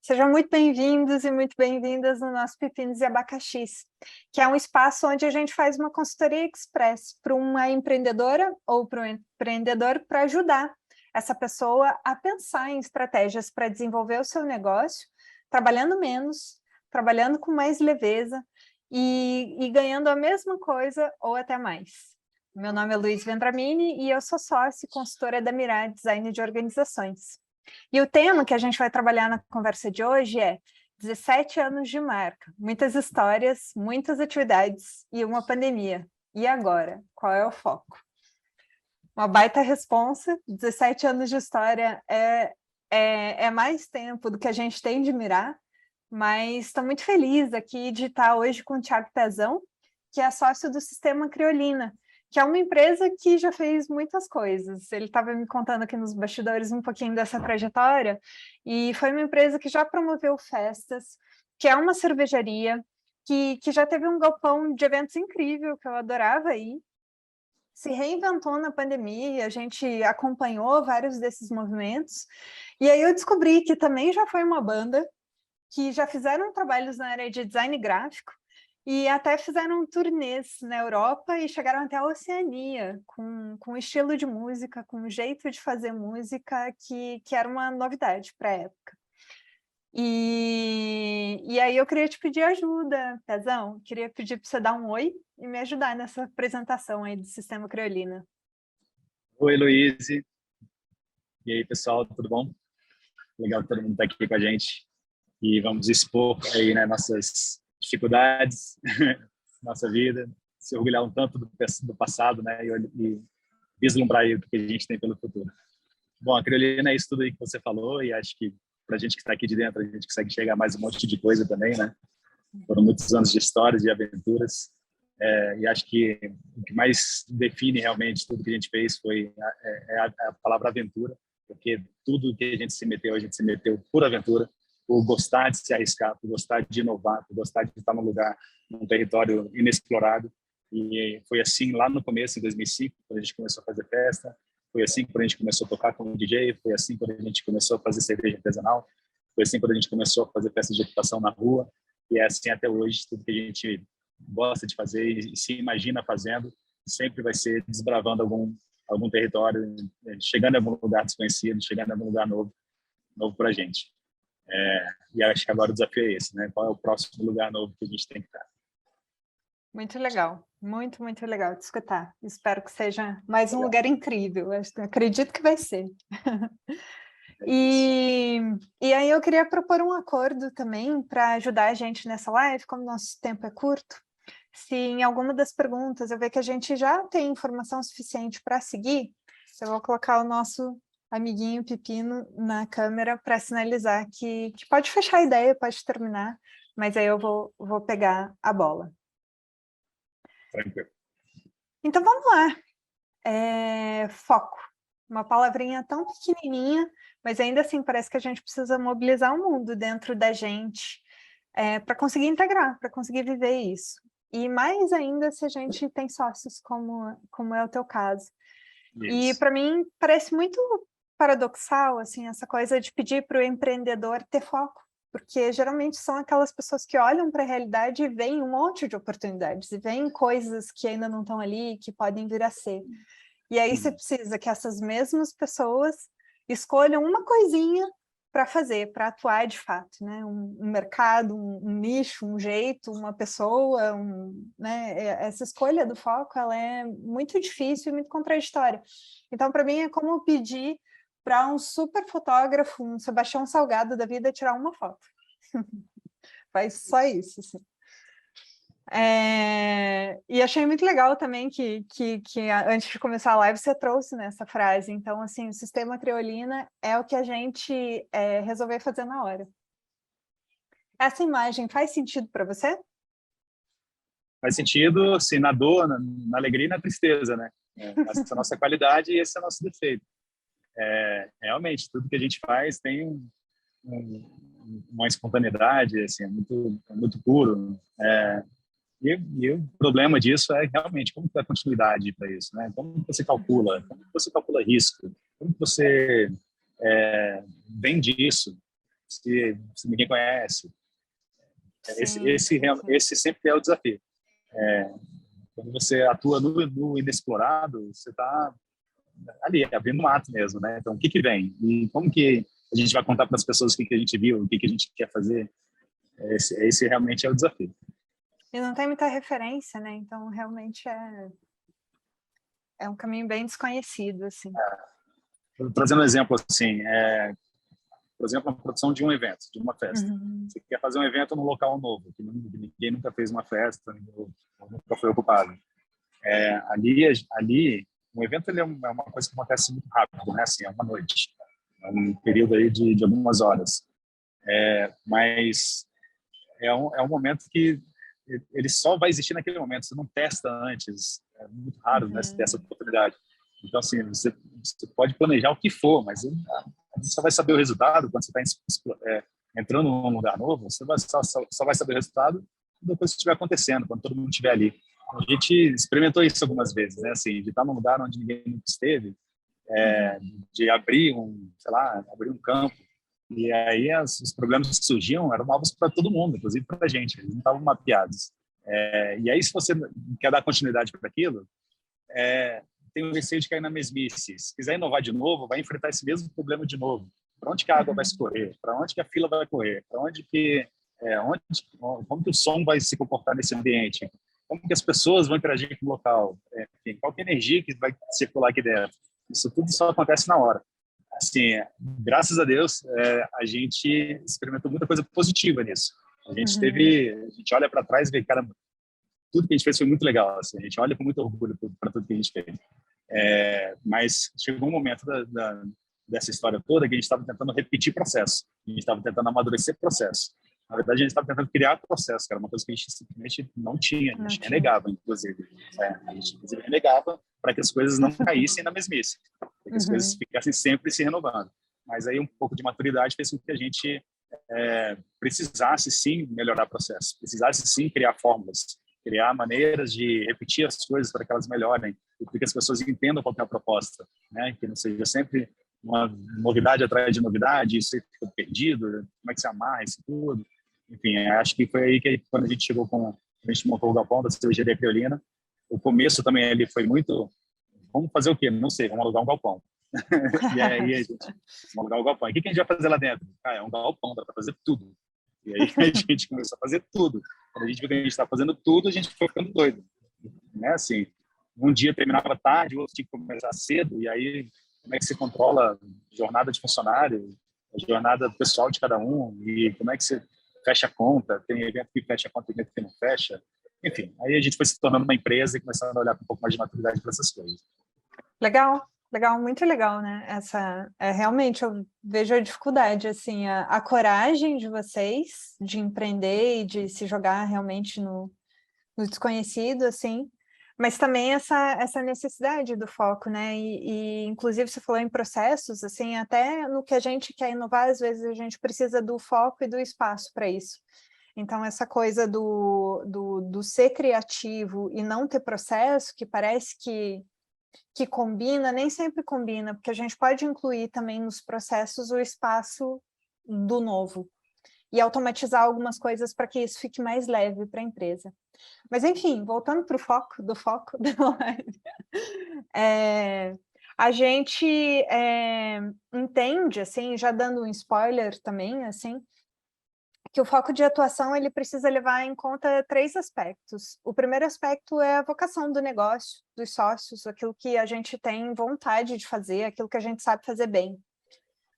Sejam muito bem-vindos e muito bem-vindas no nosso Pepinos e Abacaxis, que é um espaço onde a gente faz uma consultoria express para uma empreendedora ou para um empreendedor para ajudar essa pessoa a pensar em estratégias para desenvolver o seu negócio, trabalhando menos, trabalhando com mais leveza e ganhando a mesma coisa ou até mais. Meu nome é Luiz Vendramini e eu sou sócia e consultora da Mirai Design de Organizações. E o tema que a gente vai trabalhar na conversa de hoje é 17 anos de marca, muitas histórias, muitas atividades e uma pandemia. E agora? Qual é o foco? Uma baita responsa, 17 anos de história é mais tempo do que a gente tem de mirar, mas estou muito feliz aqui de estar hoje com o Thiago Pezão, que é sócio do Sistema Criolina, que é uma empresa que já fez muitas coisas. Ele estava me contando aqui nos bastidores um pouquinho dessa trajetória, e foi uma empresa que já promoveu festas, que é uma cervejaria, que já teve um galpão de eventos incrível, que eu adorava ir, se reinventou na pandemia, a gente acompanhou vários desses movimentos, e aí eu descobri que também já foi uma banda, que já fizeram trabalhos na área de design gráfico, e até fizeram turnês na Europa e chegaram até a Oceania, com um estilo de música, com um jeito de fazer música que era uma novidade para a época. E aí eu queria te pedir ajuda, Pezão. Queria pedir para você dar um oi e me ajudar nessa apresentação aí do Sistema Criolina. Oi, Luiz. E aí, pessoal, tudo bom? Legal que todo mundo está aqui com a gente. E vamos expor aí, né, nossas dificuldades, nossa vida, se orgulhar um tanto do passado, né, e vislumbrar aí o que a gente tem pelo futuro. Bom, a Criolina é isso tudo aí que você falou, e acho que para a gente que está aqui de dentro, a gente consegue chegar a mais um monte de coisa também, né? Foram muitos anos de histórias, de aventuras, e acho que o que mais define realmente tudo que a gente fez foi a palavra aventura, porque tudo que a gente se meteu por aventura, por gostar de se arriscar, por gostar de inovar, por gostar de estar num território inexplorado. E foi assim lá no começo, em 2005, quando a gente começou a fazer festa, foi assim quando a gente começou a tocar como DJ, foi assim quando a gente começou a fazer cerveja artesanal, foi assim quando a gente começou a fazer festas de ocupação na rua, e é assim até hoje. Tudo que a gente gosta de fazer e se imagina fazendo sempre vai ser desbravando algum território, chegando a algum lugar desconhecido, chegando a algum lugar novo para a gente. E acho que agora o desafio é esse, né? Qual é o próximo lugar novo que a gente tem que estar? Muito legal, muito, muito legal de escutar. Espero que seja mais um lugar incrível, acredito que vai ser. E aí eu queria propor um acordo também para ajudar a gente nessa live, como nosso tempo é curto. Se em alguma das perguntas eu ver que a gente já tem informação suficiente para seguir, eu vou colocar o nosso amiguinho Pepino na câmera para sinalizar que pode fechar a ideia, pode terminar, mas aí eu vou pegar a bola. Tranquilo. Então vamos lá. Foco. Uma palavrinha tão pequenininha, mas ainda assim parece que a gente precisa mobilizar o mundo dentro da gente para conseguir integrar, para conseguir viver isso. E mais ainda se a gente tem sócios, como é o teu caso. Isso. E para mim parece muito paradoxal assim, essa coisa de pedir para o empreendedor ter foco, porque geralmente são aquelas pessoas que olham para a realidade e veem um monte de oportunidades, e veem coisas que ainda não estão ali, que podem vir a ser. E aí você precisa que essas mesmas pessoas escolham uma coisinha para fazer, para atuar de fato, né? Um mercado, um nicho, um jeito, uma pessoa, né? Essa escolha do foco, ela é muito difícil e muito contraditória. Então, para mim, é como pedir para um super fotógrafo, um Sebastião Salgado da vida, tirar uma foto. Faz só isso, assim. E achei muito legal também que antes de começar a live você trouxe nessa frase. Então, assim, o Sistema Criolina é o que a gente resolveu fazer na hora. Essa imagem faz sentido para você? Faz sentido, assim, na dor, na alegria e na tristeza, né? Essa é a nossa qualidade e esse é o nosso defeito. Realmente, tudo que a gente faz tem uma espontaneidade, assim, é muito puro. E o problema disso é realmente como que dá continuidade para isso, né? Como você calcula? Como você calcula risco? Como você vende isso? se ninguém conhece. Sim, Esse sempre é o desafio. Quando você atua no inexplorado, você está ali, abrindo mato mesmo, né? Então, o que vem? E como que a gente vai contar para as pessoas o que a gente viu, o que a gente quer fazer? Esse realmente é o desafio. e não tem muita referência, né? Então, realmente é um caminho bem desconhecido, assim. Trazendo um exemplo, assim, por exemplo, a produção de um evento, de uma festa. Uhum. Você quer fazer um evento num local novo, que ninguém nunca fez uma festa, nunca foi ocupado. Ali, um evento ele é uma coisa que acontece muito rápido, né? Assim, é uma noite, é um período aí de algumas horas. Mas é um momento que ele só vai existir naquele momento. Você não testa antes. É muito raro, né? Você ter essa oportunidade. Então, assim, você pode planejar o que for, mas a gente só vai saber o resultado quando você está entrando num lugar novo. Você só vai saber o resultado depois que estiver acontecendo, quando todo mundo estiver ali. A gente experimentou isso algumas vezes, né? Assim, de estar num lugar onde ninguém nunca esteve, de abrir abrir um campo. E aí os problemas que surgiam eram novos para todo mundo, inclusive para a gente, eles não estavam mapeados. E aí, se você quer dar continuidade para aquilo, tem o receio de cair na mesmice. Se quiser inovar de novo, vai enfrentar esse mesmo problema de novo. Para onde que a água vai escorrer? Para onde que a fila vai correr? Para onde que como que o som vai se comportar nesse ambiente? Como que as pessoas vão interagir com o local? Enfim, qual que é a energia que vai circular aqui dentro? Isso tudo só acontece na hora. Assim, graças a Deus, a gente experimentou muita coisa positiva nisso. A gente olha para trás e vê, cara, tudo que a gente fez foi muito legal. Assim, a gente olha com muito orgulho para tudo que a gente fez. Mas chegou um momento dessa história toda que a gente estava tentando repetir processo. A gente estava tentando amadurecer processo. Na verdade, a gente estava tentando criar processo, que era uma coisa que a gente simplesmente não tinha. A gente renegava, inclusive. A gente, inclusive, renegava para que as coisas não caíssem na mesmice, para que as coisas ficassem sempre se renovando. Mas aí um pouco de maturidade fez com que a gente precisasse, sim, melhorar processo, precisasse, sim, criar fórmulas, criar maneiras de repetir as coisas para que elas melhorem, e para que as pessoas entendam qual é a proposta, né? Que não seja sempre uma novidade atrás de novidade, isso fica perdido, como é que se amarra isso tudo. Enfim, acho que foi aí que quando a gente a gente montou o galpão da cervejaria Criolina, o começo também ele foi muito, vamos fazer o quê? Não sei, vamos alugar um galpão. E aí a gente, vamos alugar o galpão. E o que a gente vai fazer lá dentro? É um galpão, dá para fazer tudo. E aí a gente começou a fazer tudo. Quando a gente viu que a gente estava fazendo tudo, a gente foi ficando doido. Né? Assim, um dia terminava tarde, o outro tinha que começar cedo, e aí como é que você controla a jornada de funcionário, a jornada pessoal de cada um, e como é que você fecha a conta, tem evento que fecha a conta, tem evento que não fecha. Enfim, aí a gente foi se tornando uma empresa e começando a olhar com um pouco mais de maturidade para essas coisas. Legal, legal, muito legal, né? Realmente eu vejo a dificuldade, assim, a coragem de vocês de empreender e de se jogar realmente no desconhecido, assim, mas também essa necessidade do foco, né? E inclusive você falou em processos, assim, até no que a gente quer inovar, às vezes a gente precisa do foco e do espaço para isso. Então, essa coisa do ser criativo e não ter processo, que parece que combina, nem sempre combina, porque a gente pode incluir também nos processos o espaço do novo e automatizar algumas coisas para que isso fique mais leve para a empresa. Mas, enfim, voltando para o foco da live, a gente entende, assim, já dando um spoiler também, assim, que o foco de atuação ele precisa levar em conta 3 aspectos. O primeiro aspecto é a vocação do negócio, dos sócios, aquilo que a gente tem vontade de fazer, aquilo que a gente sabe fazer bem.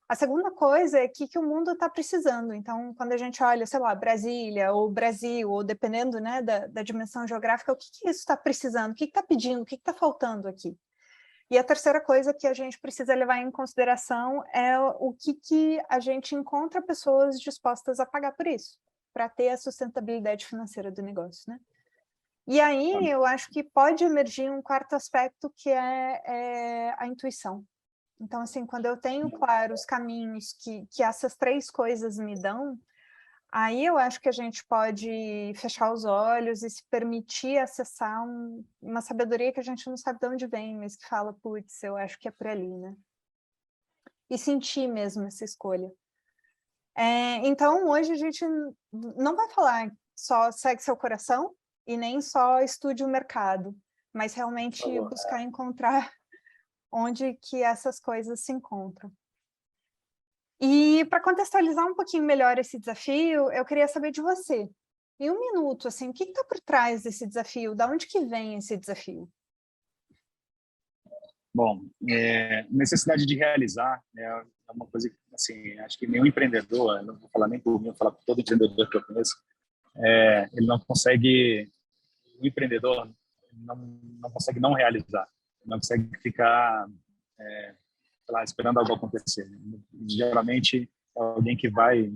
A segunda coisa é o que o mundo está precisando. Então, quando a gente olha, sei lá, Brasília ou Brasil, ou dependendo, né, da dimensão geográfica, o que isso está precisando, o que está pedindo, o que está faltando aqui. E a terceira coisa que a gente precisa levar em consideração é o que a gente encontra pessoas dispostas a pagar por isso, para ter a sustentabilidade financeira do negócio, né? E aí eu acho que pode emergir um quarto aspecto que é a intuição. Então, assim, quando eu tenho claro os caminhos que essas 3 coisas me dão, aí eu acho que a gente pode fechar os olhos e se permitir acessar uma sabedoria que a gente não sabe de onde vem, mas que fala, putz, eu acho que é por ali, né? E sentir mesmo essa escolha. Então, hoje a gente não vai falar só segue seu coração e nem só estude o mercado, mas realmente buscar encontrar onde que essas coisas se encontram. E para contextualizar um pouquinho melhor esse desafio, eu queria saber de você. Em um minuto, assim, o que está por trás desse desafio? Da onde que vem esse desafio? Bom, necessidade de realizar é uma coisa que, assim, acho que nenhum empreendedor, não vou falar nem por mim, vou falar por todo empreendedor que eu conheço, ele não consegue, o empreendedor não consegue não realizar, não consegue ficar, sei lá, esperando algo acontecer. Geralmente, é alguém que vai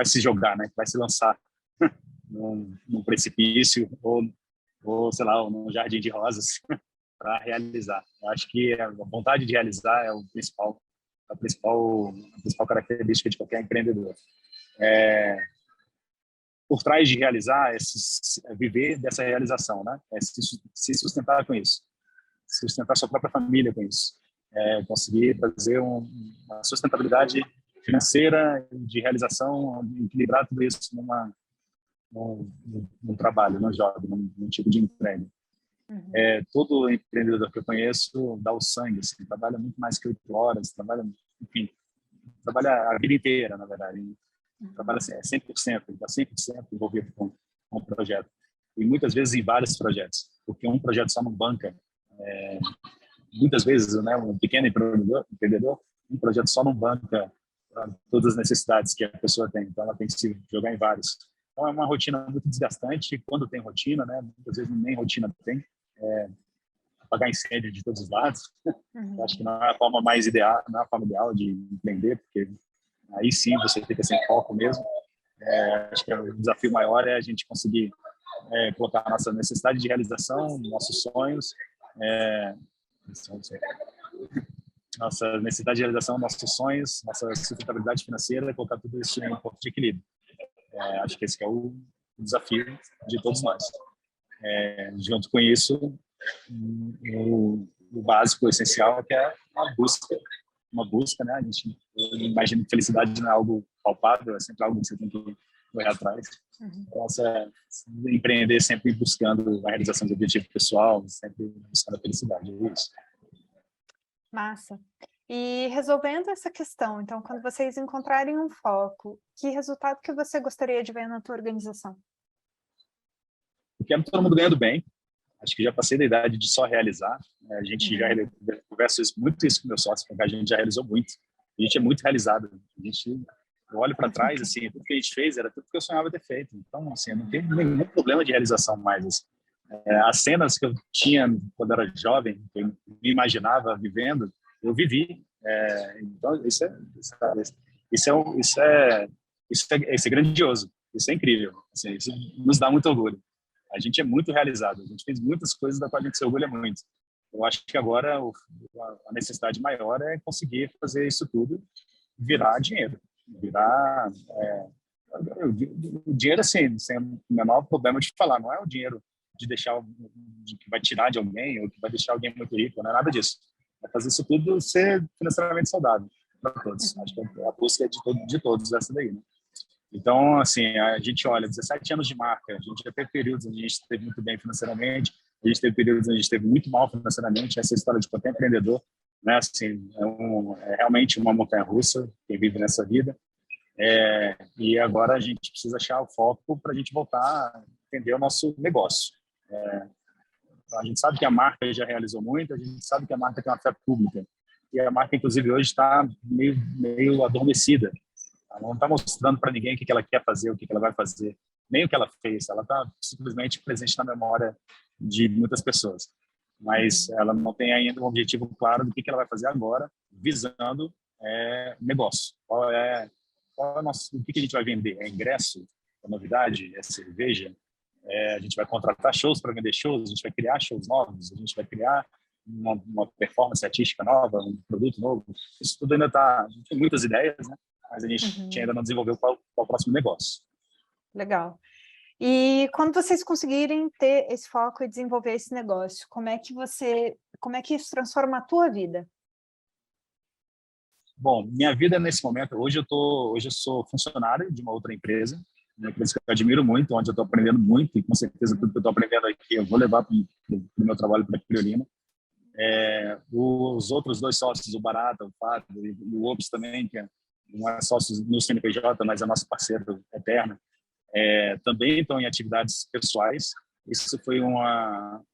se jogar, né, que vai se lançar num precipício ou, sei lá, num jardim de rosas para realizar. Eu acho que a vontade de realizar é a principal característica de qualquer empreendedor. Por trás de realizar é viver dessa realização, né? É se sustentar com isso, sustentar sua própria família com isso, conseguir fazer uma sustentabilidade financeira de realização, equilibrar tudo isso num trabalho, num job, num tipo de emprego. Todo empreendedor que eu conheço dá o sangue, assim, trabalha muito mais que 8 horas, enfim, trabalha a vida inteira, na verdade. Trabalha assim, 100%, ele está 100% envolvido com o projeto. E muitas vezes em vários projetos, porque um projeto só não banca. Muitas vezes, né, um pequeno empreendedor, um projeto só não banca todas as necessidades que a pessoa tem, então ela tem que se jogar em vários. Então é uma rotina muito desgastante, quando tem rotina, né, muitas vezes nem rotina tem, apagar incêndio de todos os lados. Acho que não é a forma mais ideal, não é a forma ideal de empreender, porque aí sim você fica sem foco mesmo. Acho que o desafio maior é a gente conseguir colocar a nossa necessidade de realização, nossos sonhos, nossa necessidade de realização, nossos sonhos, nossa sustentabilidade financeira, colocar tudo isso em um ponto de equilíbrio. Acho que esse que é o desafio de todos nós. Junto com isso, o básico, o essencial, que é uma busca, né? A gente imagina que felicidade não é algo palpável, é sempre algo que você tem que correr atrás. Então, empreender sempre buscando a realização de objetivo pessoal, sempre buscando a felicidade, é isso. Massa. E resolvendo essa questão, então, quando vocês encontrarem um foco, que resultado que você gostaria de ver na tua organização? Eu quero todo mundo ganhando bem. Acho que já passei da idade de só realizar. A gente já conversa muito isso com meus sócios, porque a gente já realizou muito. A gente é muito realizado. Eu olho para trás, assim, tudo que a gente fez era tudo que eu sonhava ter feito. Então, assim, eu não tenho nenhum problema de realização mais. Assim. As cenas que eu tinha quando era jovem, que eu me imaginava vivendo, eu vivi. Então, isso é grandioso. Isso é incrível. Assim, isso nos dá muito orgulho. A gente é muito realizado, a gente fez muitas coisas da qual a gente se orgulha muito. Eu acho que agora a necessidade maior é conseguir fazer isso tudo virar dinheiro. O dinheiro, assim, sem o menor problema de falar, não é o dinheiro que vai tirar de alguém ou que vai deixar alguém muito rico, não é nada disso. É fazer isso tudo ser financeiramente saudável para todos. Acho que a busca é de todos essa daí, né? Então, assim, a gente olha, 17 anos de marca, a gente já teve períodos onde a gente esteve muito bem financeiramente, a gente teve períodos onde a gente esteve muito mal financeiramente, essa história de qualquer empreendedor, né, assim, é realmente uma montanha-russa que vive nessa vida, e agora a gente precisa achar o foco para a gente voltar a entender o nosso negócio. A gente sabe que a marca já realizou muito, a gente sabe que a marca tem uma fé pública, e a marca, inclusive, hoje está meio adormecida. Ela não está mostrando para ninguém o que ela quer fazer, o que ela vai fazer, nem o que ela fez. Ela está simplesmente presente na memória de muitas pessoas. Mas ela não tem ainda um objetivo claro do que ela vai fazer agora, visando negócio. O que a gente vai vender? É ingresso? É novidade? É cerveja? A gente vai contratar shows para vender shows? A gente vai criar shows novos? A gente vai criar uma performance artística nova? Um produto novo? Isso tudo ainda está... A gente tem muitas ideias, né? Mas a gente ainda não desenvolveu qual o próximo negócio. Legal. E quando vocês conseguirem ter esse foco e desenvolver esse negócio, como é que isso transforma a tua vida? Bom, minha vida nesse momento, hoje eu sou funcionário de uma empresa que eu admiro muito, onde eu estou aprendendo muito, e com certeza tudo que eu estou aprendendo aqui eu vou levar para o meu trabalho para a Criolina. Os outros dois sócios, o Barata, o Pato e o Ops também, que não é sócio no CNPJ, mas é nosso parceiro eterno, também estão em atividades pessoais. Isso foi uma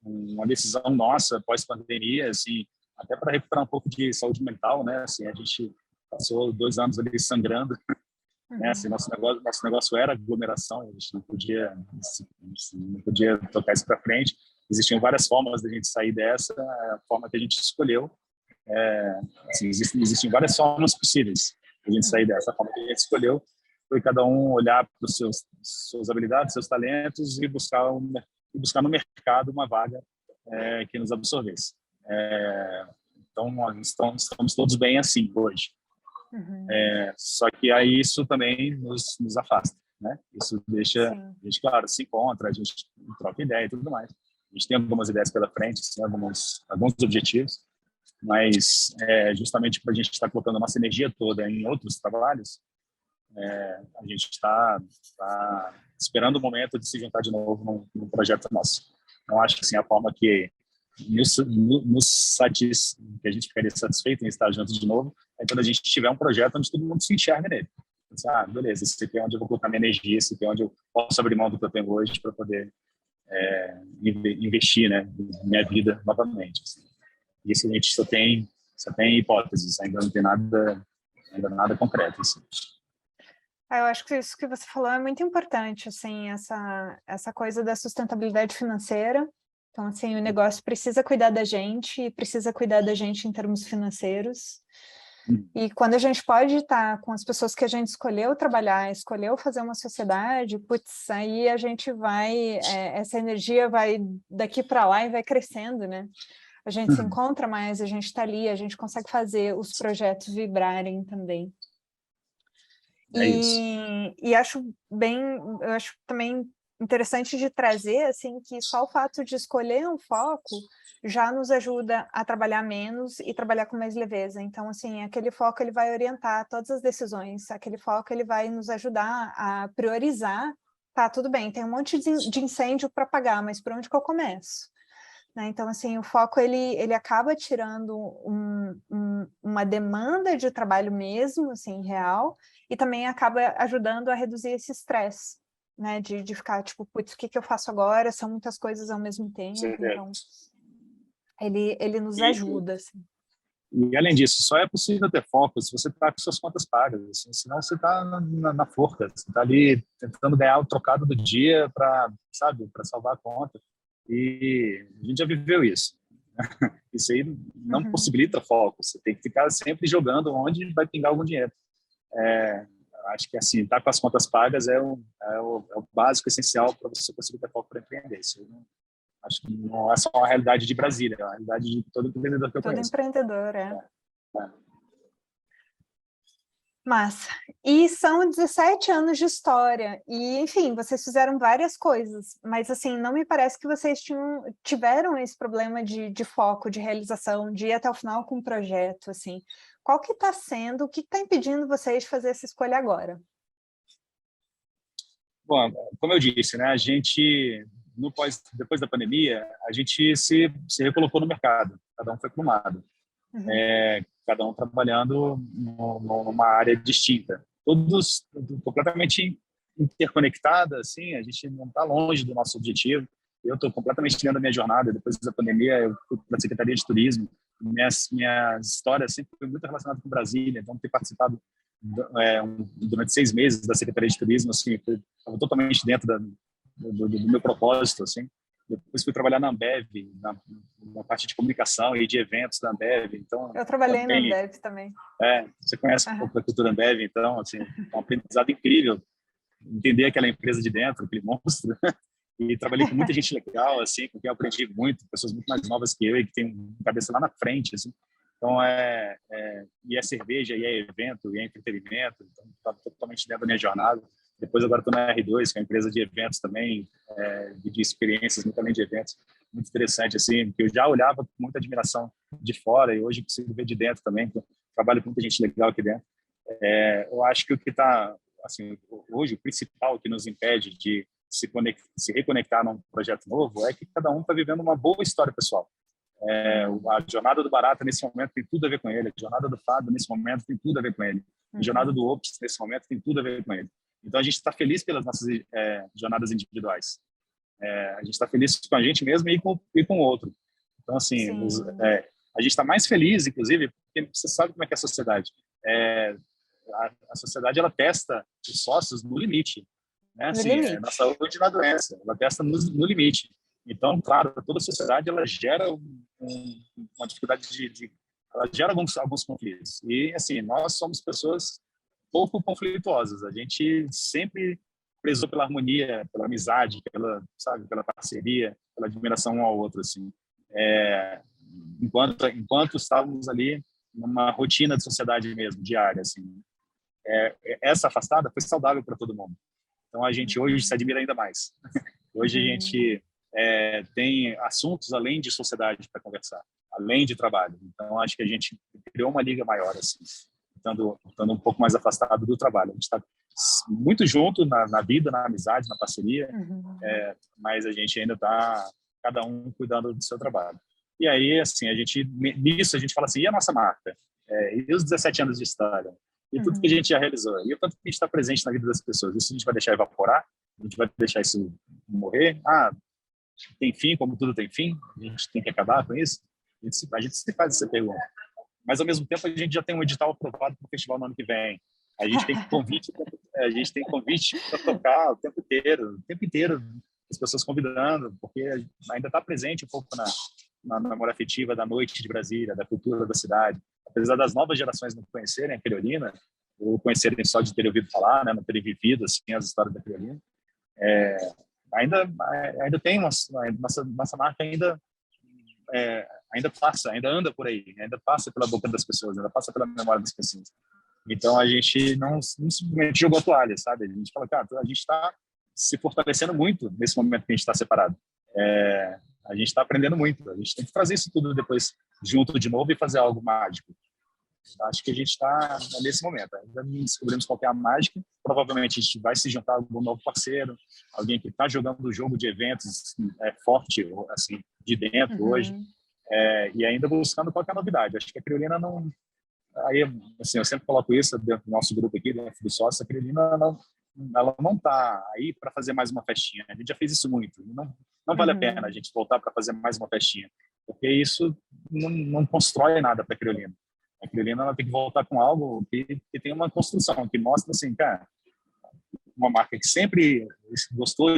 decisão nossa pós-pandemia, assim, até para recuperar um pouco de saúde mental, né? Assim, a gente passou 2 anos ali sangrando, né? Assim, nosso negócio era aglomeração, a gente não podia tocar isso para frente. Existiam várias formas da gente sair dessa, a forma que a gente escolheu. Assim, existem várias formas possíveis de a gente sair dessa. A forma que a gente escolheu foi cada um olhar para os suas habilidades, seus talentos e buscar no mercado uma vaga que nos absorvesse. Então, nós estamos todos bem assim hoje. Só que aí isso também nos afasta, né? Isso deixa claro, se encontra, a gente troca ideia e tudo mais. A gente tem algumas ideias pela frente, assim, alguns objetivos, mas justamente para a gente estar colocando a nossa energia toda em outros trabalhos, a gente está esperando o momento de se juntar de novo num projeto nosso. Então, acho que assim, a forma que que a gente ficaria satisfeito em estar junto de novo é quando a gente tiver um projeto onde todo mundo se enxerga nele. Então, beleza, esse aqui é onde eu vou colocar minha energia, esse aqui é onde eu posso abrir mão do que eu tenho hoje para poder investir, né, minha vida novamente. Assim. Isso a gente só tem hipóteses, ainda não tem nada concreto. Assim. Eu acho que isso que você falou é muito importante, assim, essa coisa da sustentabilidade financeira. Então, assim, o negócio precisa cuidar da gente e precisa cuidar da gente em termos financeiros. E quando a gente pode estar com as pessoas que a gente escolheu trabalhar, escolheu fazer uma sociedade, putz, aí a gente vai, essa energia vai daqui para lá e vai crescendo, né? A gente se encontra mais, a gente está ali, a gente consegue fazer os projetos vibrarem também. E acho eu acho também interessante de trazer, assim, que só o fato de escolher um foco já nos ajuda a trabalhar menos e trabalhar com mais leveza. Então, assim, aquele foco ele vai orientar todas as decisões, aquele foco ele vai nos ajudar a priorizar. Tá, tudo bem, tem um monte de incêndio para apagar, mas por onde que eu começo? Né? Então, assim, o foco ele acaba tirando uma demanda de trabalho mesmo, assim, real, e também acaba ajudando a reduzir esse estresse, né? De ficar, tipo, putz, o que eu faço agora? São muitas coisas ao mesmo tempo, então ele nos ajuda, assim. E, além disso, só é possível ter foco se você está com suas contas pagas, assim, senão você está na forca, você está ali tentando ganhar o trocado do dia para salvar a conta. E a gente já viveu isso. Isso aí não possibilita foco. Você tem que ficar sempre jogando onde vai pingar algum dinheiro. Acho que assim, estar com as contas pagas é o básico, essencial para você conseguir ter foco para empreender. Isso acho que não é só uma realidade de Brasília, é uma realidade de todo empreendedor que eu conheço. Todo empreendedor, Massa. E são 17 anos de história. E, enfim, vocês fizeram várias coisas, mas, assim, não me parece que vocês tiveram esse problema de foco, de realização, de ir até o final com o projeto, assim. Qual que está sendo, o que está impedindo vocês de fazer essa escolha agora? Bom, como eu disse, né, a gente, depois da pandemia, a gente se recolocou no mercado, cada um foi para um lado. Cada um trabalhando numa área distinta. Todos completamente interconectados, assim, a gente não está longe do nosso objetivo. Eu estou completamente dentro da minha jornada. Depois da pandemia, eu fui para a Secretaria de Turismo. Minhas histórias sempre foi muito relacionadas com Brasília, então ter participado durante 6 meses da Secretaria de Turismo, assim, estava totalmente dentro do meu propósito, assim. Depois fui trabalhar na Ambev, na parte de comunicação e de eventos da Ambev. Então, eu trabalhei na Ambev também. Você conhece um pouco da cultura Ambev, então, assim, é um aprendizado incrível. Entender aquela empresa de dentro, aquele monstro. E trabalhei com muita gente legal, assim, com quem eu aprendi muito, pessoas muito mais novas que eu e que tem uma cabeça lá na frente, assim. Então, e é cerveja, e é evento, e é entretenimento. Então, está totalmente dentro da minha jornada. Depois agora estou na R2, que é uma empresa de eventos também, de experiências, muito além de eventos. Muito interessante, assim, que eu já olhava com muita admiração de fora e hoje consigo ver de dentro também. trabalho com muita gente legal aqui dentro. Eu acho que o que está, assim, hoje, o principal que nos impede de se reconectar num projeto novo é que cada um está vivendo uma boa história pessoal. A jornada do Barata, nesse momento, tem tudo a ver com ele. A jornada do Fábio, nesse momento, tem tudo a ver com ele. A jornada do Ops, nesse momento, tem tudo a ver com ele. Então, a gente está feliz pelas nossas jornadas individuais. A gente está feliz com a gente mesmo e com o outro. Então, assim, a gente está mais feliz, inclusive, porque você sabe como é que é a sociedade. A sociedade, ela testa os sócios no limite. Né? Assim, na saúde e na doença. Ela testa no limite. Então, claro, toda a sociedade, ela gera uma dificuldade ela gera alguns conflitos. E, assim, nós somos pessoas pouco conflituosas. A gente sempre prezou pela harmonia, pela amizade, pela parceria, pela admiração um ao outro, assim. Enquanto estávamos ali numa rotina de sociedade mesmo, diária, assim. Essa afastada foi saudável para todo mundo. Então, a gente hoje se admira ainda mais. Hoje a gente tem assuntos além de sociedade para conversar, além de trabalho. Então, acho que a gente criou uma liga maior, assim, estando um pouco mais afastado do trabalho. A gente está muito junto na vida, na amizade, na parceria, mas a gente ainda está, cada um cuidando do seu trabalho. E aí, assim, nisso a gente fala assim, e a nossa marca? E os 17 anos de história? E tudo que a gente já realizou? E o tanto que a gente está presente na vida das pessoas? Isso a gente vai deixar evaporar? A gente vai deixar isso morrer? Tem fim, como tudo tem fim? A gente tem que acabar com isso? A gente se faz essa pergunta. Mas, ao mesmo tempo, a gente já tem um edital aprovado para o festival no ano que vem. A gente tem convite para tocar o tempo inteiro, as pessoas convidando, porque ainda está presente um pouco na memória afetiva da noite de Brasília, da cultura da cidade. Apesar das novas gerações não conhecerem a Criolina, ou conhecerem só de ter ouvido falar, né, não terem vivido assim, as histórias da Criolina, ainda tem nossa marca ainda passa, ainda anda por aí, ainda passa pela boca das pessoas, ainda passa pela memória das pessoas. Então, a gente não simplesmente jogou a toalha, sabe? A gente fala, cara, a gente está se fortalecendo muito nesse momento que a gente está separado. A gente está aprendendo muito. A gente tem que trazer isso tudo depois junto de novo e fazer algo mágico. Acho que a gente está nesse momento. Ainda não descobrimos qual é a mágica. Provavelmente a gente vai se juntar a algum novo parceiro, alguém que está jogando o jogo de eventos forte, assim, de dentro hoje, e ainda buscando qual é a novidade. Acho que a Criolina não... Aí, assim, eu sempre coloco isso dentro do nosso grupo aqui, dentro do sócio, a Criolina ela não está aí para fazer mais uma festinha. A gente já fez isso muito. Não vale a pena a gente voltar para fazer mais uma festinha, porque isso não constrói nada para a Criolina. A Criolina ela tem que voltar com algo que tem uma construção, que mostra assim, cara, uma marca que sempre gostou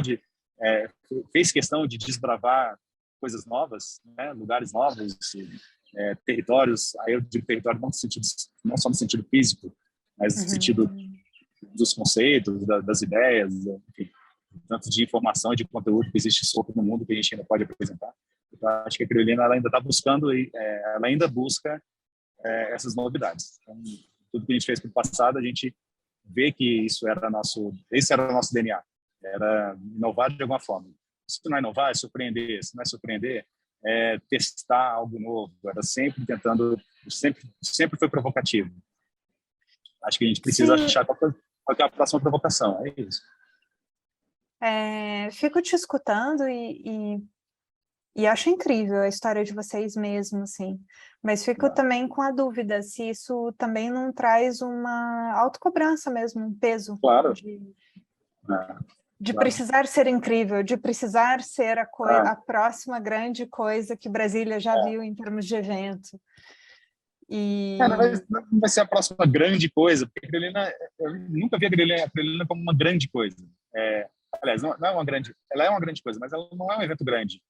fez questão de desbravar coisas novas, né? Lugares novos, territórios. Aí eu digo território não só no sentido físico, mas no sentido dos conceitos, das ideias, enfim, tanto de informação e de conteúdo que existe solto no mundo que a gente ainda pode apresentar. Então, acho que a Criolina ela ainda está buscando, ela ainda busca essas novidades. Então, tudo que a gente fez no passado, a gente vê que esse era o nosso DNA, era inovar de alguma forma. Se não é inovar, é surpreender. Se não é surpreender, é testar algo novo. Era sempre tentando, sempre foi provocativo. Acho que a gente precisa achar qual é a próxima provocação. É isso. Fico te escutando e acho incrível a história de vocês mesmo, assim. Mas fico também com a dúvida se isso também não traz uma autocobrança mesmo, um peso. Claro. De precisar ser incrível, de precisar ser a próxima grande coisa que Brasília já viu em termos de evento. Não vai ser a próxima grande coisa, porque a Criolina, eu nunca vi a Criolina como uma grande coisa. Aliás, não é uma grande, ela é uma grande coisa, mas ela não é um evento grande.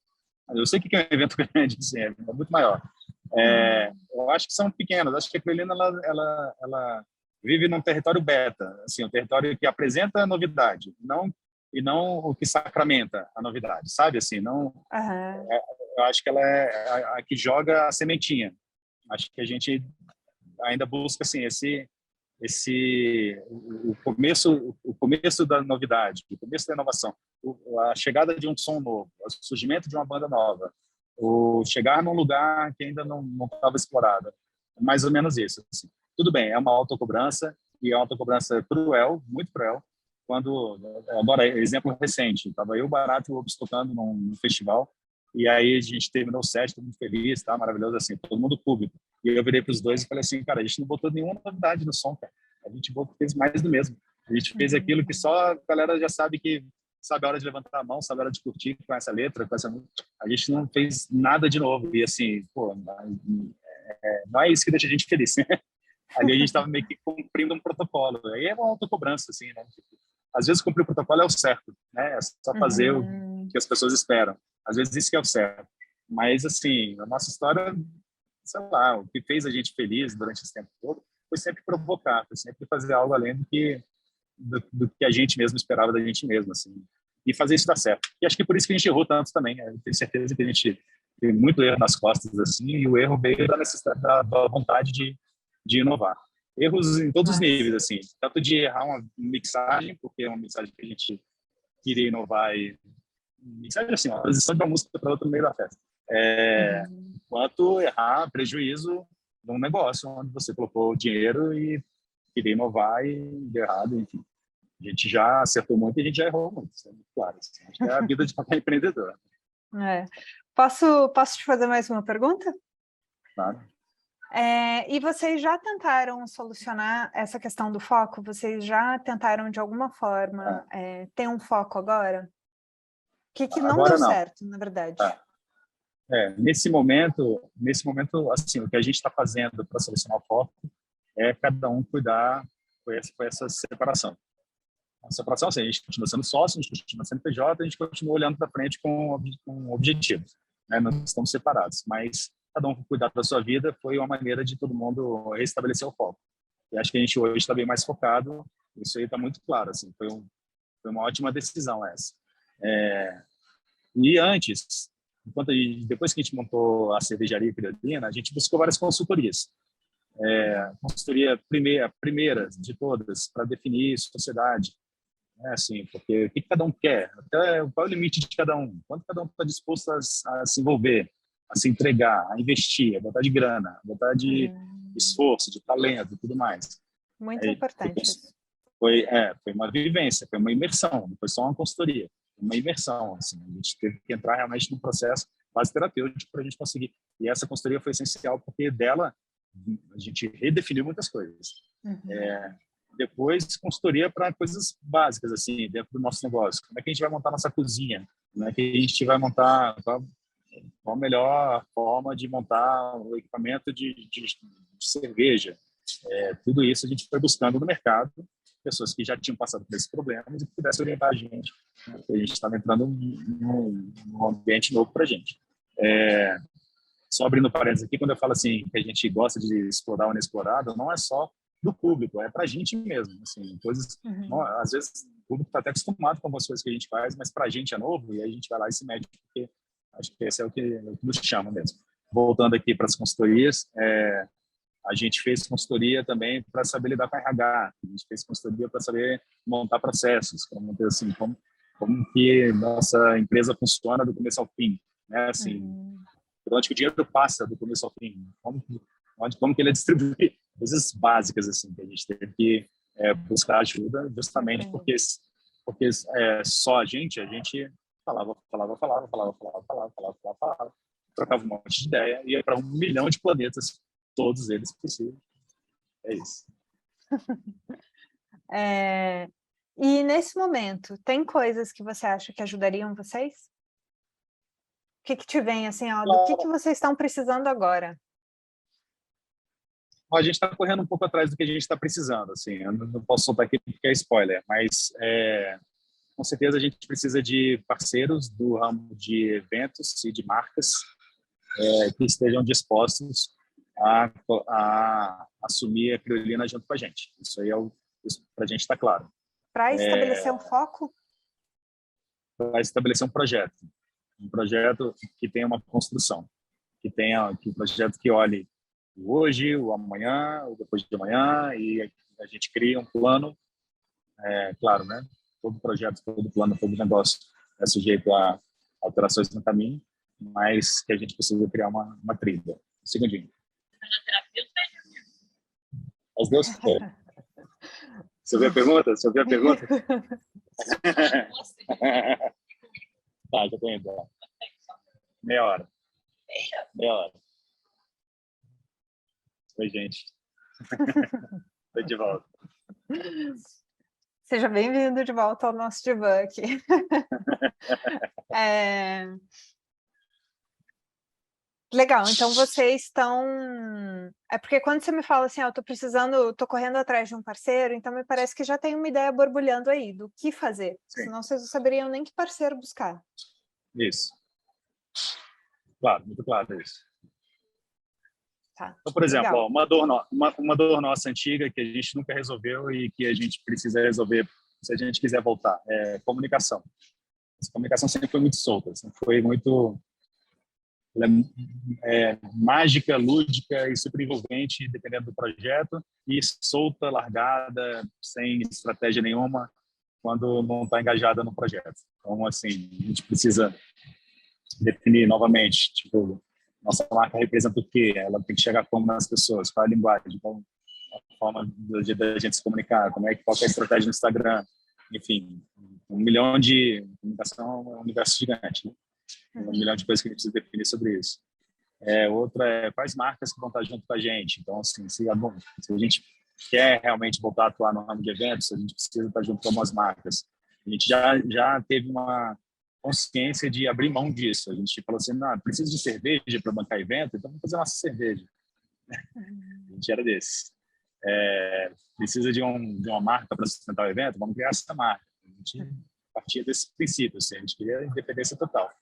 Eu sei o que é um evento grande, assim, é muito maior. Eu acho que são pequenas. Acho que a Criolina ela vive num território beta, assim, um território que apresenta a novidade, e não o que sacramenta a novidade, sabe? Assim, eu acho que ela é a que joga a sementinha. Acho que a gente ainda busca assim o começo da novidade, o começo da inovação, a chegada de um som novo, o surgimento de uma banda nova, o chegar num lugar que ainda não estava explorado. Mais ou menos isso. Assim. Tudo bem, é uma autocobrança, e é uma autocobrança cruel, muito cruel. Quando, agora, exemplo recente, estava eu, Barato e o Obs tocando num festival, e aí a gente terminou o set, todo mundo feliz, tá, maravilhoso, assim, todo mundo público. E eu virei para os dois e falei assim, cara, a gente não botou nenhuma novidade no som, cara. A gente fez mais do mesmo. A gente fez aquilo que só a galera já sabe que sabe a hora de levantar a mão, sabe a hora de curtir com essa letra, com essa música. A gente não fez nada de novo. E assim, pô, não é isso que deixa a gente feliz, né? Ali a gente estava meio que cumprindo um protocolo. Aí é uma autocobrança, assim, né? Às vezes cumprir o protocolo é o certo, né? É só fazer o que as pessoas esperam. Às vezes isso que é o certo. Mas, assim, a nossa história, sei lá, o que fez a gente feliz durante esse tempo todo foi sempre provocar, foi sempre fazer algo além do que a gente mesmo esperava da gente mesmo, assim. E fazer isso dar certo. E acho que por isso que a gente errou tanto também. Eu tenho certeza que a gente tem muito erro nas costas, assim, e o erro veio da necessidade, da vontade de inovar. Erros em todos os níveis, assim, tanto de errar uma mixagem, porque é uma mixagem que a gente queria inovar e mixagem assim, a transição de uma música para outra no meio da festa. Quanto errar prejuízo num negócio onde você colocou dinheiro e queria inovar e deu errado, enfim. A gente já acertou muito e a gente já errou muito, isso é muito claro. Assim. Acho que é a vida de qualquer empreendedor. Posso te fazer mais uma pergunta? Claro. E vocês já tentaram solucionar essa questão do foco? Vocês já tentaram, de alguma forma, ter um foco agora? O que não agora deu não. certo, na verdade? Nesse momento, assim, o que a gente está fazendo para solucionar o foco é cada um cuidar com essa separação. A separação, assim, a gente continua sendo sócio, a gente continua sendo PJ, a gente continua olhando para frente com objetivos. Né? Nós estamos separados, mas cada um cuidar da sua vida foi uma maneira de todo mundo restabelecer o foco. E acho que a gente hoje está bem mais focado, isso aí está muito claro, assim, foi uma ótima decisão essa. E antes, depois que a gente montou a cervejaria Criolina, a gente buscou várias consultorias. Consultoria primeira de todas, para definir sociedade, assim, porque o que cada um quer, até qual é o limite de cada um, quanto cada um está disposto a se envolver, a se entregar, a investir, a botar de grana, a botar de esforço, de talento e tudo mais. Muito importante isso. Foi uma vivência, foi uma imersão, não foi só uma consultoria, uma imersão, assim, a gente teve que entrar realmente num processo quase terapêutico para a gente conseguir, e essa consultoria foi essencial, porque dela a gente redefiniu muitas coisas. Depois, consultoria para coisas básicas, assim, dentro do nosso negócio. Como é que a gente vai montar nossa cozinha? Como é que a gente vai montar qual a melhor forma de montar o equipamento de cerveja? Tudo isso a gente foi buscando no mercado, pessoas que já tinham passado por esses problemas e que pudessem orientar a gente. Né? A gente estava entrando num ambiente novo para a gente. Só abrindo parênteses aqui, quando eu falo assim que a gente gosta de explorar o inexplorado, não é só do público, é para a gente mesmo. Assim, coisas, às vezes o público está até acostumado com algumas coisas que a gente faz, mas para a gente é novo e aí a gente vai lá e se mede, porque acho que esse é o que nos chama mesmo. Voltando aqui para as consultorias, a gente fez consultoria também para saber lidar com RH, a gente fez consultoria para saber montar processos, para manter assim, como que nossa empresa funciona do começo ao fim, né? Assim, por onde que o dinheiro passa do começo ao fim, como que ele é distribuído, coisas básicas assim que a gente teve que buscar ajuda, justamente porque só a gente falava, trocava um monte de ideia, ia para 1 milhão de planetas, todos eles possíveis. É isso. E nesse momento, tem coisas que você acha que ajudariam vocês? O que te vem assim, do que vocês estão precisando agora? A gente está correndo um pouco atrás do que a gente está precisando, assim, eu não posso soltar aqui porque é spoiler, mas com certeza a gente precisa de parceiros do ramo de eventos e de marcas que estejam dispostos a assumir a Criolina junto com a gente. Isso aí para a gente está claro. Para estabelecer um foco? Para estabelecer um projeto que tenha uma construção, que um projeto que olhe o hoje, o amanhã, o depois de amanhã, e a gente cria um plano, claro, né? Todo projeto, todo plano, todo negócio é sujeito a alterações no caminho, mas que a gente precisa criar uma trilha. Um segundinho. As duas? Você ouviu a pergunta? Você ouviu a pergunta? Tá, já tô indo. Meia hora. Meia hora. Oi, gente. Tô de volta. Seja bem-vindo de volta ao nosso divã aqui. Legal, então vocês estão... É porque quando você me fala assim, eu tô precisando, tô correndo atrás de um parceiro, então me parece que já tem uma ideia borbulhando aí do que fazer. Sim. Senão vocês não saberiam nem que parceiro buscar. Isso. Claro, muito claro isso. Tá. Então, por exemplo, Legal. ó, uma dor nossa antiga que a gente nunca resolveu e que a gente precisa resolver se a gente quiser voltar é comunicação. Essa comunicação sempre foi muito solta, sempre foi muito mágica, lúdica e super envolvente, dependendo do projeto, e solta, largada, sem estratégia nenhuma, quando não está engajada no projeto. Então, assim, a gente precisa definir novamente, tipo, nossa marca representa o quê? Ela tem que chegar como nas pessoas, qual é a linguagem, qual a forma da gente se comunicar, qual é a estratégia no Instagram, enfim, 1 milhão de comunicação é um universo gigante, né? 1 milhão de coisas que a gente precisa definir sobre isso. Outra é quais marcas que vão estar junto com a gente. Então, assim, se a gente quer realmente voltar a atuar no ramo de eventos, a gente precisa estar junto com algumas marcas. A gente já teve uma consciência de abrir mão disso. A gente falou assim, não, precisa de cerveja para bancar evento, então vamos fazer nossa cerveja. A gente era desse. Precisa de uma marca para sustentar o evento, vamos criar essa marca. A gente partia desse princípio, assim, a gente queria independência total.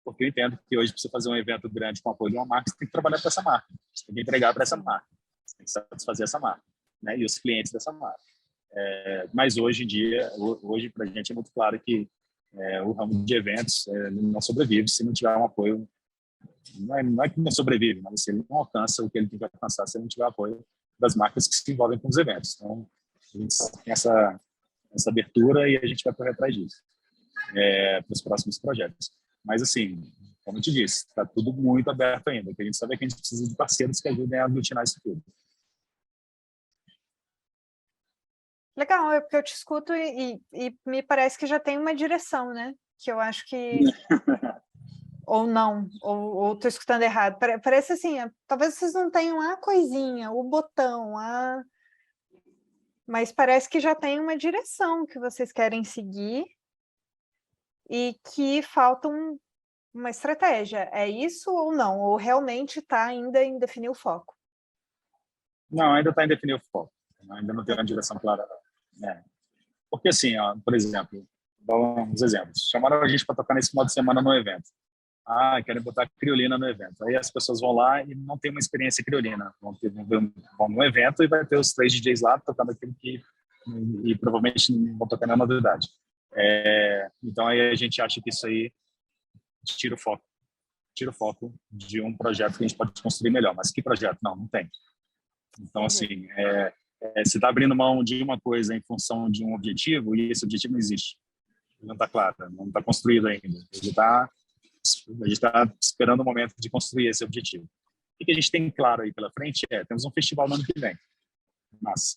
Porque eu entendo que hoje, para você fazer um evento grande com apoio de uma marca, você tem que trabalhar para essa marca, você tem que entregar para essa marca, você tem que satisfazer essa marca, né? E os clientes dessa marca. Mas hoje em dia, hoje para a gente é muito claro que o ramo de eventos não sobrevive se não tiver um apoio. Não é que não sobrevive, mas ele não alcança o que ele tem que alcançar se não tiver apoio das marcas que se envolvem com os eventos. Então, a gente tem essa abertura e a gente vai correr atrás disso para os próximos projetos. Mas, assim, como eu te disse, está tudo muito aberto ainda. O que a gente sabe é que a gente precisa de parceiros que ajudem a aglutinar isso tudo. Legal, é porque eu te escuto e me parece que já tem uma direção, né? Que eu acho que... ou não, ou estou escutando errado. Parece assim, talvez vocês não tenham a coisinha, o botão, mas parece que já tem uma direção que vocês querem seguir e que falta uma estratégia. É isso ou não? Ou realmente está ainda em definir o foco? Não, ainda está em definir o foco. Ainda não tem uma direção clara. Porque, assim, ó, por exemplo, uns exemplos. Chamaram a gente para tocar nesse final de semana no evento. Querem botar criolina no evento. Aí as pessoas vão lá e não tem uma experiência criolina. Vão no evento e vai ter os 3 DJs lá tocando aquilo que... E provavelmente não vão tocar nenhuma novidade. Então, aí a gente acha que isso aí tira o foco de um projeto que a gente pode construir melhor. Mas que projeto? Não tem. Então, assim, você está abrindo mão de uma coisa em função de um objetivo e esse objetivo não existe. Ele não está claro, não está construído ainda. A gente está esperando o momento de construir esse objetivo. O que a gente tem claro aí pela frente temos um festival no ano que vem. Mas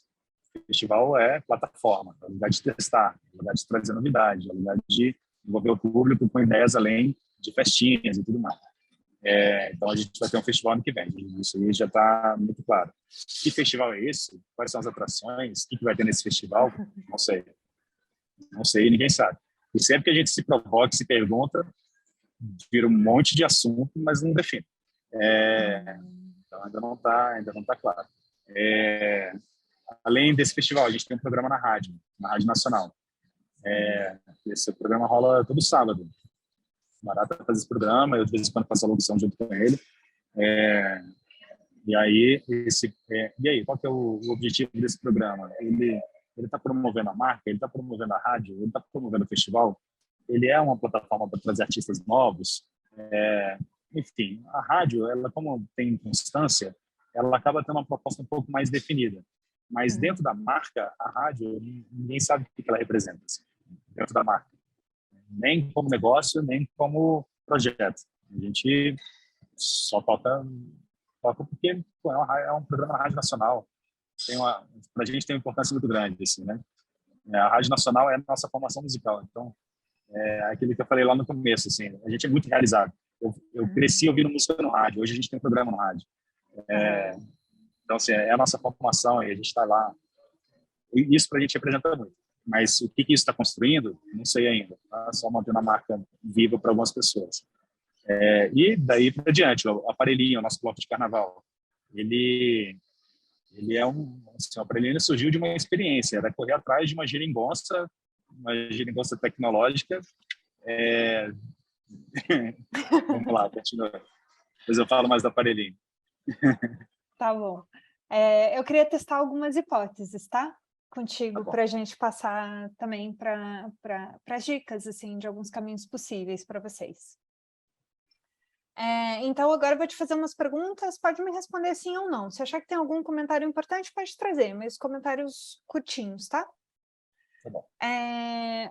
o festival é plataforma, é lugar de testar, é lugar de trazer novidade, é lugar de envolver o público com ideias além de festinhas e tudo mais. Então, a gente vai ter um festival ano que vem. Isso aí já está muito claro. Que festival é esse? Quais são as atrações? O que vai ter nesse festival? Não sei. Não sei, ninguém sabe. E sempre que a gente se provoca, se pergunta, vira um monte de assunto, mas não define. Então, ainda não tá claro. Além desse festival, a gente tem um programa na Rádio Nacional. Esse programa rola todo sábado. Barata faz esse programa, eu de vez em quando faço a locução junto com ele. E aí, qual que é o objetivo desse programa? Ele está promovendo a marca, ele está promovendo a rádio, ele está promovendo o festival, ele é uma plataforma para trazer artistas novos. Enfim, a rádio, ela como tem constância, ela acaba tendo uma proposta um pouco mais definida. Mas dentro da marca, a rádio, ninguém sabe o que ela representa, assim, dentro da marca. Nem como negócio, nem como projeto. A gente só toca porque é um programa na Rádio Nacional. para a gente tem uma importância muito grande, assim, né? A Rádio Nacional é a nossa formação musical, então é aquilo que eu falei lá no começo, assim, a gente é muito realizado. Eu cresci ouvindo música no rádio, hoje a gente tem um programa no rádio. Então, assim, é a nossa formação e a gente está lá. E isso para a gente representa muito. Mas o que isso está construindo, não sei ainda. Tá? Só mantendo a marca viva para algumas pessoas. E daí para diante, o aparelhinho, o nosso bloco de carnaval, ele é assim, o aparelhinho surgiu de uma experiência, era correr atrás de uma geringonça tecnológica. Vamos lá, continua. Depois eu falo mais do aparelhinho. Tá bom. Eu queria testar algumas hipóteses, tá? Contigo, para a gente passar também para as dicas, assim, de alguns caminhos possíveis para vocês. Então, agora eu vou te fazer umas perguntas, pode me responder sim ou não. Se achar que tem algum comentário importante, pode trazer, mas comentários curtinhos, tá? Tá bom.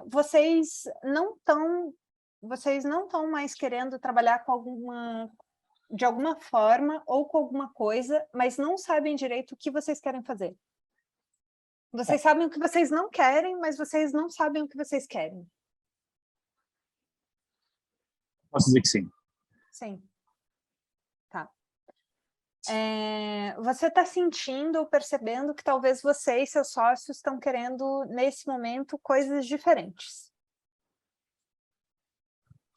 Vocês não estão mais querendo trabalhar de alguma forma ou com alguma coisa, mas não sabem direito o que vocês querem fazer. Vocês sabem o que vocês não querem, mas vocês não sabem o que vocês querem. Posso dizer que sim. Sim. Tá. Você está sentindo ou percebendo que talvez você e seus sócios estão querendo, nesse momento, coisas diferentes.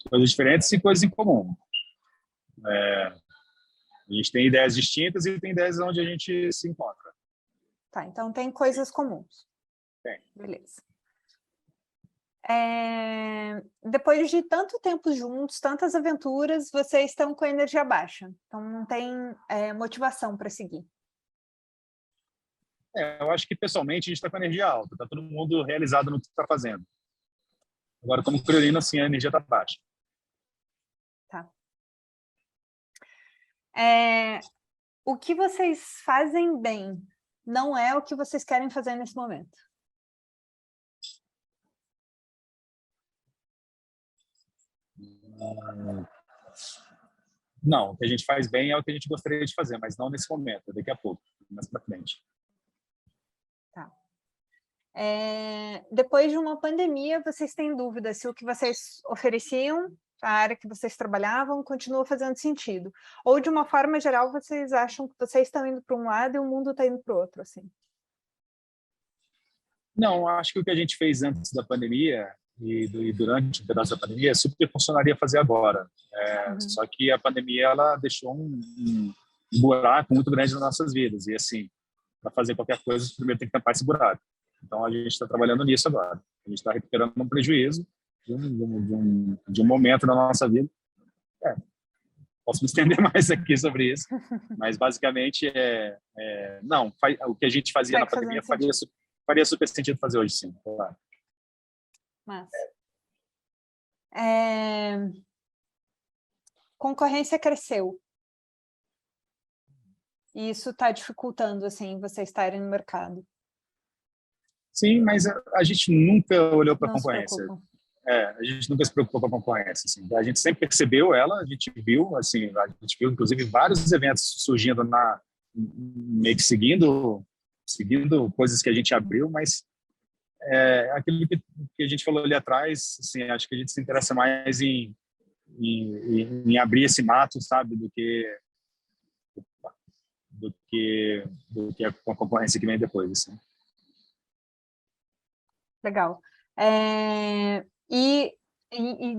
Coisas diferentes e coisas em comum. A gente tem ideias distintas e tem ideias onde a gente se encontra. Tá, então tem coisas comuns. Tem. Beleza. Depois de tanto tempo juntos, tantas aventuras, vocês estão com a energia baixa. Então não tem motivação para seguir. Eu acho que pessoalmente a gente está com a energia alta. Está todo mundo realizado no que está fazendo. Agora, como criolino, assim, a energia está baixa. Tá. O que vocês fazem bem não é o que vocês querem fazer nesse momento. Não, o que a gente faz bem é o que a gente gostaria de fazer, mas não nesse momento, daqui a pouco, mais para frente. Tá. Depois de uma pandemia, vocês têm dúvida se o que vocês ofereciam, a área que vocês trabalhavam, continua fazendo sentido? Ou, de uma forma geral, vocês acham que vocês estão indo para um lado e o mundo está indo para o outro, assim? Não, acho que o que a gente fez antes da pandemia e durante o pedaço da pandemia super funcionaria fazer agora. Só que a pandemia ela deixou um buraco muito grande nas nossas vidas. E, assim, para fazer qualquer coisa, primeiro tem que tampar esse buraco. Então, a gente está trabalhando nisso agora. A gente está recuperando um prejuízo de um momento da nossa vida. Posso me estender mais aqui sobre isso, mas basicamente não, o que a gente fazia na pandemia faria super sentido fazer hoje, sim. Claro. Mas concorrência cresceu. E isso está dificultando, assim, vocês estarem no mercado. Sim, mas a gente nunca olhou para a concorrência. A gente nunca se preocupou com a concorrência. Assim. A gente sempre percebeu ela, a gente viu, inclusive vários eventos surgindo meio que seguindo coisas que a gente abriu, mas aquilo que a gente falou ali atrás, assim, acho que a gente se interessa mais em abrir esse mato, sabe, do que a concorrência que vem depois. Assim. Legal. E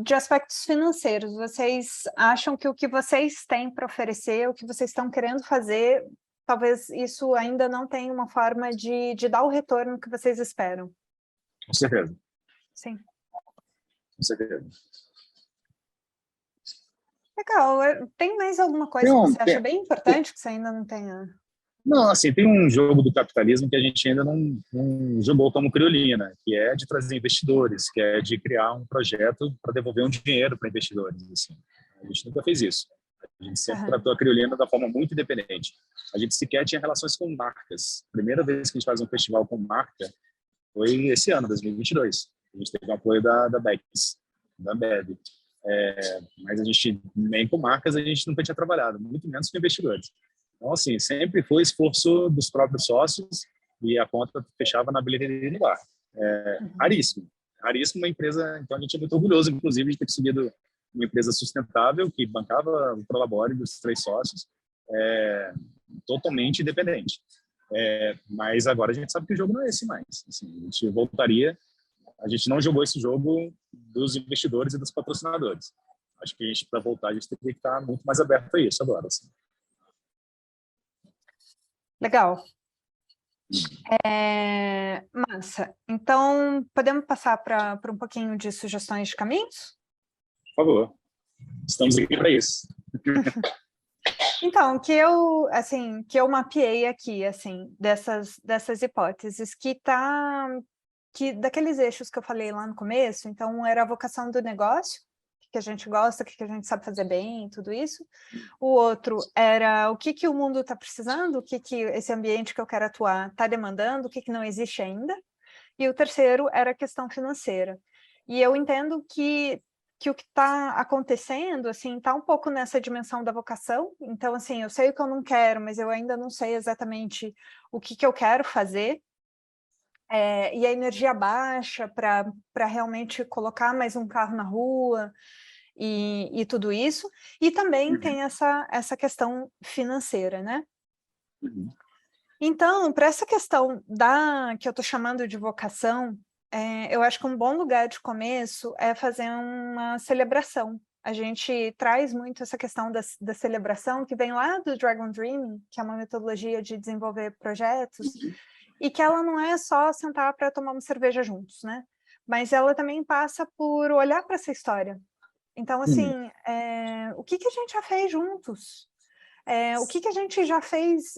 de aspectos financeiros, vocês acham que o que vocês têm para oferecer, o que vocês estão querendo fazer, talvez isso ainda não tenha uma forma de dar o retorno que vocês esperam? Com certeza. Sim. Com certeza. Legal. Tem mais alguma coisa que você acha bem importante que você ainda não tenha? Não, assim, tem um jogo do capitalismo que a gente ainda não jogou como criolina, que é de trazer investidores, que é de criar um projeto para devolver um dinheiro para investidores. Assim. A gente nunca fez isso. A gente sempre tratou a criolina da forma muito independente. A gente sequer tinha relações com marcas. A primeira vez que a gente faz um festival com marca foi esse ano, 2022. A gente teve o apoio da Becks, da Ambev. Mas a gente, nem com marcas, a gente nunca tinha trabalhado, muito menos com investidores. Então, assim, sempre foi esforço dos próprios sócios e a conta fechava na bilheteria do bar. Raríssimo. Raríssimo uma empresa... Então, a gente é muito orgulhoso, inclusive, de ter conseguido uma empresa sustentável que bancava o prolabore dos 3 sócios, totalmente independente. Mas agora a gente sabe que o jogo não é esse mais. Assim, a gente voltaria... A gente não jogou esse jogo dos investidores e dos patrocinadores. Acho que para voltar, a gente teria que estar muito mais aberto a isso agora. Assim. Legal. Massa. Então, podemos passar para um pouquinho de sugestões de caminhos? Por favor. Estamos aqui para isso. Então, que eu mapeei aqui, assim, dessas hipóteses, que daqueles eixos que eu falei lá no começo, então era a vocação do negócio, o que a gente gosta, o que a gente sabe fazer bem, tudo isso. O outro era o que o mundo está precisando, o que esse ambiente que eu quero atuar está demandando, o que não existe ainda. E o terceiro era a questão financeira. E eu entendo que o que está acontecendo, assim, está um pouco nessa dimensão da vocação. Então, assim, eu sei o que eu não quero, mas eu ainda não sei exatamente o que eu quero fazer. E a energia baixa para realmente colocar mais um carro na rua e tudo isso. E também tem essa questão financeira, né? Então, para essa questão que eu estou chamando de vocação, eu acho que um bom lugar de começo é fazer uma celebração. A gente traz muito essa questão da celebração, que vem lá do Dragon Dreaming, que é uma metodologia de desenvolver projetos, e que ela não é só sentar para tomar uma cerveja juntos, né? Mas ela também passa por olhar para essa história. Então, assim, o que a gente já fez juntos? O que a gente já fez?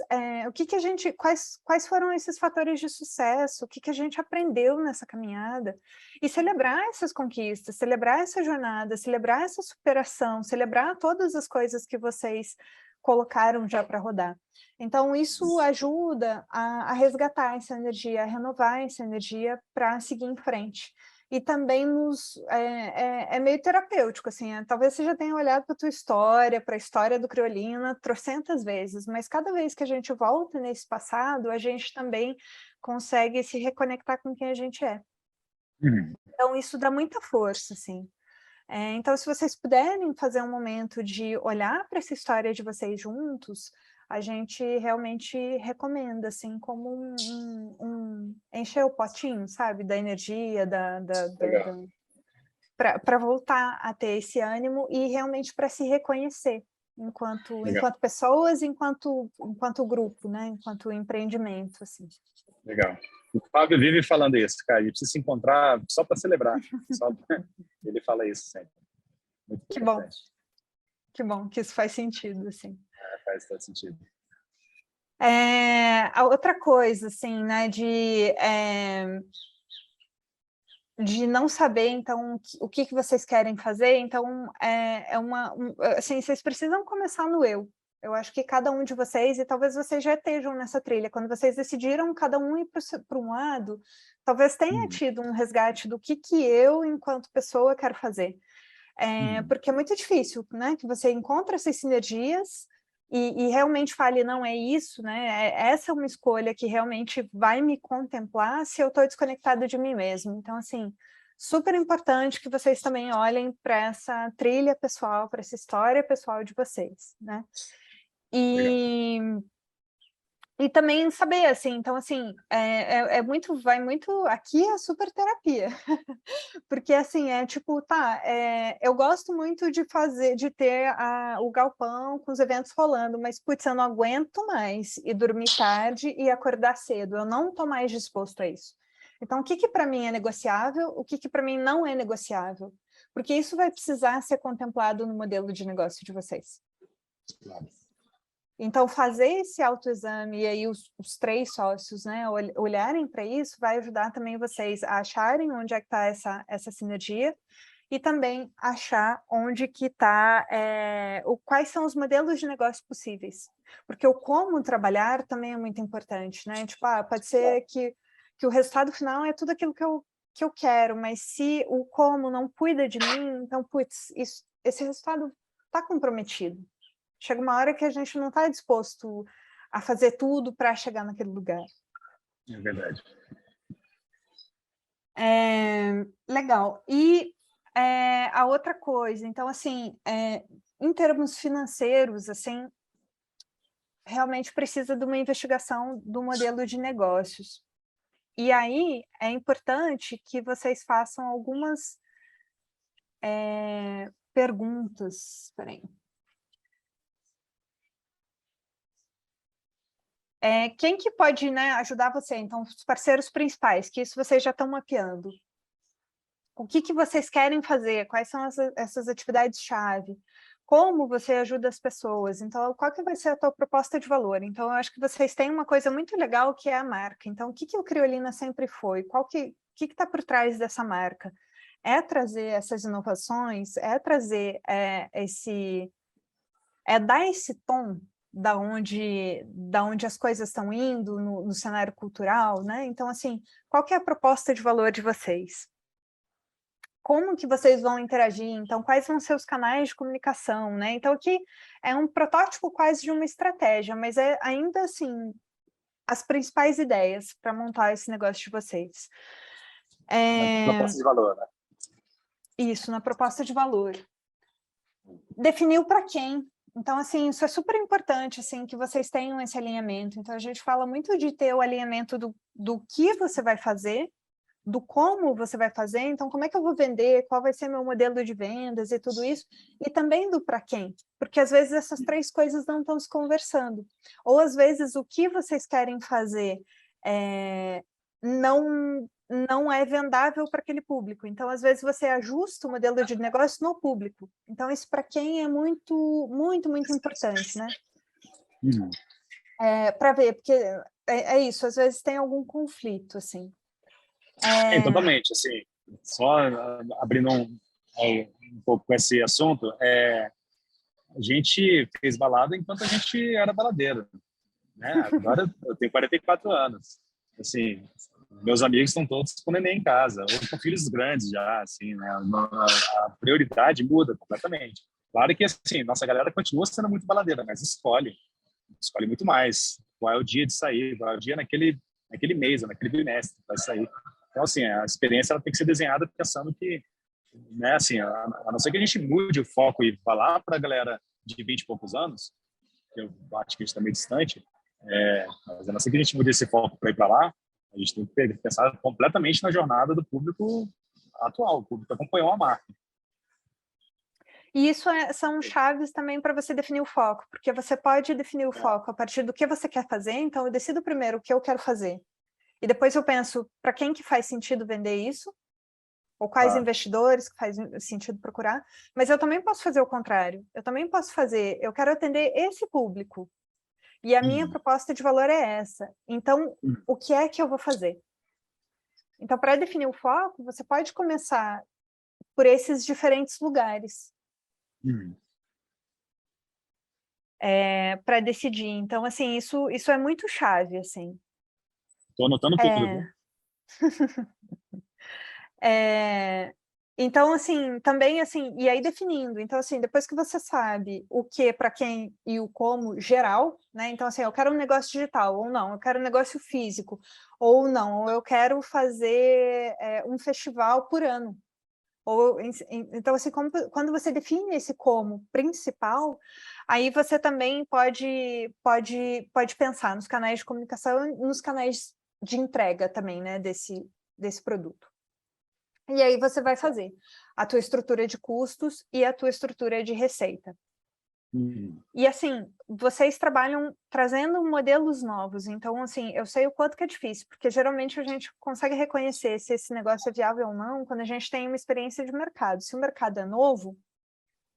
Quais foram esses fatores de sucesso? O que a gente aprendeu nessa caminhada? E celebrar essas conquistas, celebrar essa jornada, celebrar essa superação, celebrar todas as coisas que vocês colocaram já para rodar. Então, isso ajuda a resgatar essa energia, a renovar essa energia para seguir em frente. E também é meio terapêutico, assim, talvez você já tenha olhado para a tua história, para a história do Criolina, trocentas vezes, mas cada vez que a gente volta nesse passado, a gente também consegue se reconectar com quem a gente é. Então, isso dá muita força, assim. Então, se vocês puderem fazer um momento de olhar para essa história de vocês juntos, a gente realmente recomenda, assim, como encher o potinho, sabe, da energia, para voltar a ter esse ânimo e realmente para se reconhecer enquanto pessoas, enquanto grupo, né, enquanto empreendimento, assim. Legal. O Fábio vive falando isso, cara, a gente precisa se encontrar só para celebrar. Ele fala isso sempre. Muito importante. Que bom que isso faz sentido, assim. Faz todo sentido. A outra coisa, assim, né, de não saber, então, o que vocês querem fazer, então, assim, vocês precisam começar no eu. Eu acho que cada um de vocês, e talvez vocês já estejam nessa trilha, quando vocês decidiram cada um ir para um lado, talvez tenha tido um resgate do que eu, enquanto pessoa, quero fazer. Porque é muito difícil, né, que você encontre essas sinergias e realmente fale, não, é isso, né, essa é uma escolha que realmente vai me contemplar se eu estou desconectada de mim mesmo. Então, assim, super importante que vocês também olhem para essa trilha pessoal, para essa história pessoal de vocês, né? E também saber, assim, então, assim, vai muito, aqui é super terapia, porque, assim, tipo, eu gosto muito de ter o galpão com os eventos rolando, mas, putz, eu não aguento mais ir dormir tarde e acordar cedo, eu não estou mais disposto a isso. Então, o que para mim é negociável, o que para mim não é negociável? Porque isso vai precisar ser contemplado no modelo de negócio de vocês. Claro. Então, fazer esse autoexame e aí os 3 sócios, né, olharem para isso, vai ajudar também vocês a acharem onde é que está essa sinergia e também achar onde que está, quais são os modelos de negócio possíveis. Porque o como trabalhar também é muito importante, né? Tipo, pode ser que o resultado final é tudo aquilo que eu quero, mas se o como não cuida de mim, então, putz, esse resultado está comprometido. Chega uma hora que a gente não está disposto a fazer tudo para chegar naquele lugar. É verdade. Legal. E a outra coisa, então, assim, em termos financeiros, assim, realmente precisa de uma investigação do modelo de negócios. E aí é importante que vocês façam algumas perguntas. Espera aí. Quem que pode, né, ajudar você? Então, os parceiros principais, que isso vocês já estão mapeando. O que vocês querem fazer? Quais são essas atividades-chave? Como você ajuda as pessoas? Então, qual que vai ser a tua proposta de valor? Então, eu acho que vocês têm uma coisa muito legal que é a marca. Então, o que o Criolina sempre foi? O que está por trás dessa marca? É trazer essas inovações? É trazer dar esse tom da onde as coisas estão indo no cenário cultural, né? Então, assim, qual que é a proposta de valor de vocês? Como que vocês vão interagir? Então, quais são os seus canais de comunicação, né? Então, aqui é um protótipo quase de uma estratégia, mas é ainda assim as principais ideias para montar esse negócio de vocês. Uma proposta de valor, né? Isso, na proposta de valor. Definiu para quem. Então, assim, isso é super importante, assim, que vocês tenham esse alinhamento. Então, a gente fala muito de ter o alinhamento do que você vai fazer, do como você vai fazer, então como é que eu vou vender, qual vai ser meu modelo de vendas e tudo isso, e também do para quem, porque às vezes essas três coisas não estão se conversando, ou às vezes o que vocês querem fazer não é vendável para aquele público, então às vezes você ajusta o modelo de negócio no público, então isso para quem é muito, muito, muito importante, né? Para ver, porque é isso, às vezes tem algum conflito, assim. Totalmente, assim, só abrindo um pouco com esse assunto, a gente fez balada enquanto a gente era baladeiro, né? Agora eu tenho 44 anos, assim, meus amigos estão todos com neném em casa, ou com filhos grandes já, assim, né? A prioridade muda completamente. Claro que, assim, nossa galera continua sendo muito baladeira, mas escolhe muito mais qual é o dia de sair, qual é o dia naquele mês, ou naquele bimestre que vai sair. Então, assim, a experiência ela tem que ser desenhada pensando que, né, assim, a não ser que a gente mude o foco e vá lá para a galera de 20 e poucos anos, que eu acho que a gente está meio distante, mas a não ser que a gente mude esse foco para ir para lá, a gente tem que pensar completamente na jornada do público atual, o público que acompanhou a marca. E isso são chaves também para você definir o foco, porque você pode definir o foco a partir do que você quer fazer, então eu decido primeiro o que eu quero fazer, e depois eu penso para quem que faz sentido vender isso, ou quais investidores que faz sentido procurar, mas eu também posso fazer o contrário, eu também posso fazer, eu quero atender esse público, e a minha proposta de valor é essa, então o que é que eu vou fazer? Então, para definir o foco, você pode começar por esses diferentes lugares. Para decidir. Então, assim, isso é muito chave, assim. Estou anotando tudo. Então, assim, também, assim, e aí definindo. Então, assim, depois que você sabe o que, para quem e o como geral, né? Então, assim, eu quero um negócio digital, ou não, eu quero um negócio físico, ou não, ou eu quero fazer um festival por ano. Então, assim, quando você define esse como principal, aí você também pode pensar nos canais de comunicação e nos canais de entrega também, né, desse produto. E aí você vai fazer a tua estrutura de custos e a tua estrutura de receita. E assim, vocês trabalham trazendo modelos novos, então assim, eu sei o quanto que é difícil, porque geralmente a gente consegue reconhecer se esse negócio é viável ou não quando a gente tem uma experiência de mercado. Se o mercado é novo,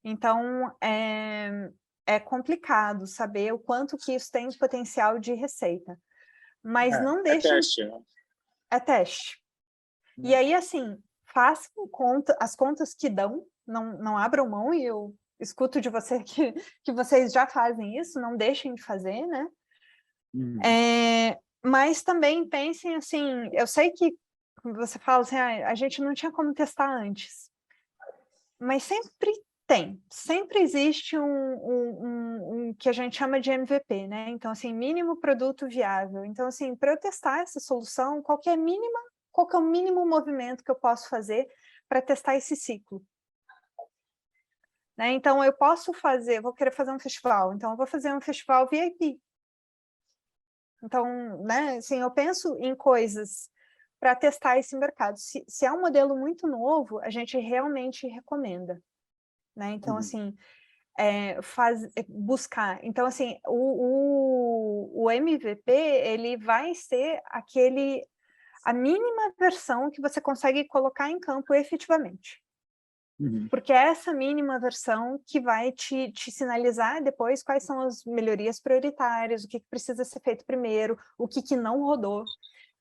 então é complicado saber o quanto que isso tem de potencial de receita. Mas não deixem... teste, né? É teste. E aí, assim, façam as contas que dão, não abram mão, e eu escuto de você que vocês já fazem isso, não deixem de fazer, né? Mas também pensem assim, eu sei que você fala assim, a gente não tinha como testar antes, mas sempre Sempre existe um que a gente chama de MVP, né? Então, assim, mínimo produto viável. Então, assim, para eu testar essa solução, qual que é o mínimo movimento que eu posso fazer para testar esse ciclo? Né? Então, eu posso vou querer fazer um festival, então eu vou fazer um festival VIP. Então, né, assim, eu penso em coisas para testar esse mercado. Se é um modelo muito novo, a gente realmente recomenda. Né? Então, assim, buscar. Então, assim, o MVP, ele vai ser a mínima versão que você consegue colocar em campo efetivamente. Porque é essa mínima versão que vai te sinalizar depois quais são as melhorias prioritárias, o que precisa ser feito primeiro, o que não rodou.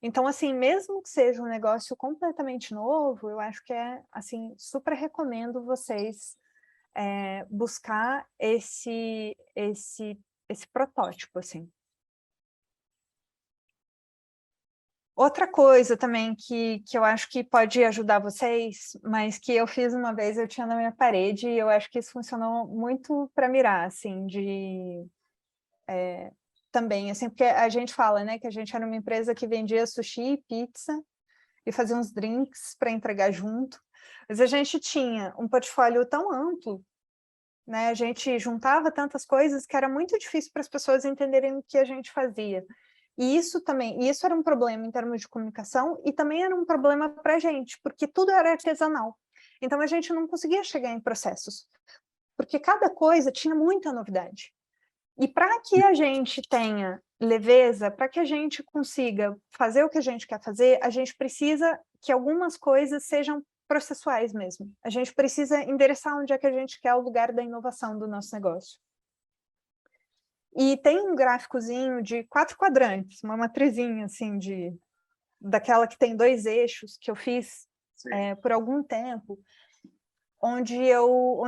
Então, assim, mesmo que seja um negócio completamente novo, eu acho que assim, super recomendo vocês buscar esse protótipo, assim. Outra coisa também que eu acho que pode ajudar vocês, mas que eu fiz uma vez, eu tinha na minha parede, e eu acho que isso funcionou muito para mirar, assim, também, assim, porque a gente fala, né, que a gente era uma empresa que vendia sushi e pizza, e fazia uns drinks para entregar junto, mas a gente tinha um portfólio tão amplo, né, a gente juntava tantas coisas que era muito difícil para as pessoas entenderem o que a gente fazia. E isso era um problema em termos de comunicação e também era um problema para a gente, porque tudo era artesanal. Então, a gente não conseguia chegar em processos, porque cada coisa tinha muita novidade. E para que a gente tenha leveza, para que a gente consiga fazer o que a gente quer fazer, a gente precisa que algumas coisas sejam processuais mesmo. A gente precisa endereçar onde é que a gente quer o lugar da inovação do nosso negócio. E tem um gráficozinho de 4 quadrantes, uma matrizinha assim daquela que tem 2 eixos que eu fiz por algum tempo, onde eu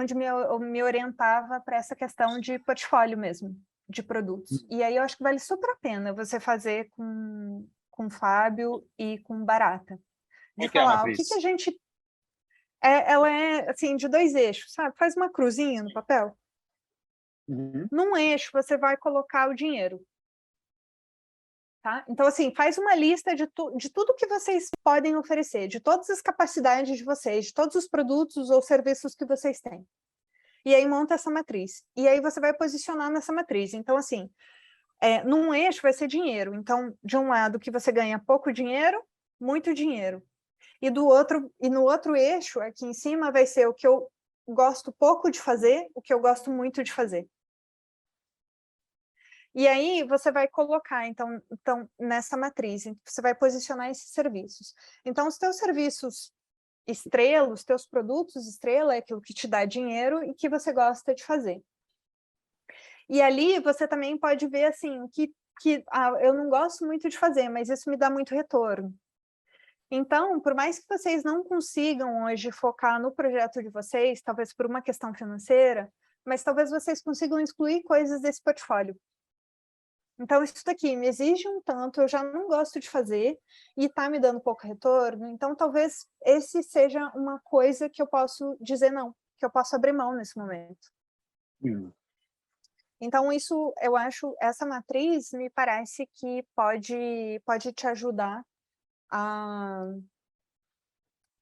me orientava para essa questão de portfólio mesmo, de produtos. E aí eu acho que vale super a pena você fazer com o Fábio e com Barata. De falar, o que a gente... ela é assim, de 2 eixos, sabe? Faz uma cruzinha no papel. Num eixo, você vai colocar o dinheiro. Tá? Então, assim, faz uma lista de tudo que vocês podem oferecer, de todas as capacidades de vocês, de todos os produtos ou serviços que vocês têm. E aí monta essa matriz. E aí você vai posicionar nessa matriz. Então, assim, num eixo vai ser dinheiro. Então, de um lado que você ganha pouco dinheiro, muito dinheiro. E no outro eixo, aqui em cima, vai ser o que eu gosto pouco de fazer, o que eu gosto muito de fazer. E aí você vai colocar, então nessa matriz, você vai posicionar esses serviços. Então, os teus serviços estrela, os teus produtos estrela, é aquilo que te dá dinheiro e que você gosta de fazer. E ali você também pode ver, assim, o que eu não gosto muito de fazer, mas isso me dá muito retorno. Então, por mais que vocês não consigam hoje focar no projeto de vocês, talvez por uma questão financeira, mas talvez vocês consigam excluir coisas desse portfólio. Então, isso daqui me exige um tanto, eu já não gosto de fazer e está me dando pouco retorno, então talvez esse seja uma coisa que eu posso dizer não, que eu posso abrir mão nesse momento. Então, isso, eu acho, essa matriz me parece que pode te ajudar a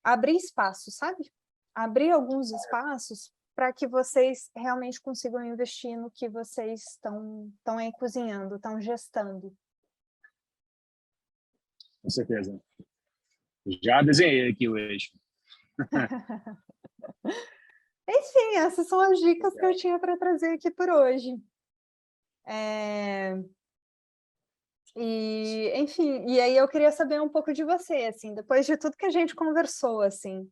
abrir espaço, sabe? Abrir alguns espaços para que vocês realmente consigam investir no que vocês estão aí cozinhando, estão gestando. Com certeza. Já desenhei aqui o eixo. Enfim, essas são as dicas que eu tinha para trazer aqui por hoje. Enfim, e aí eu queria saber um pouco de você, assim, depois de tudo que a gente conversou, assim,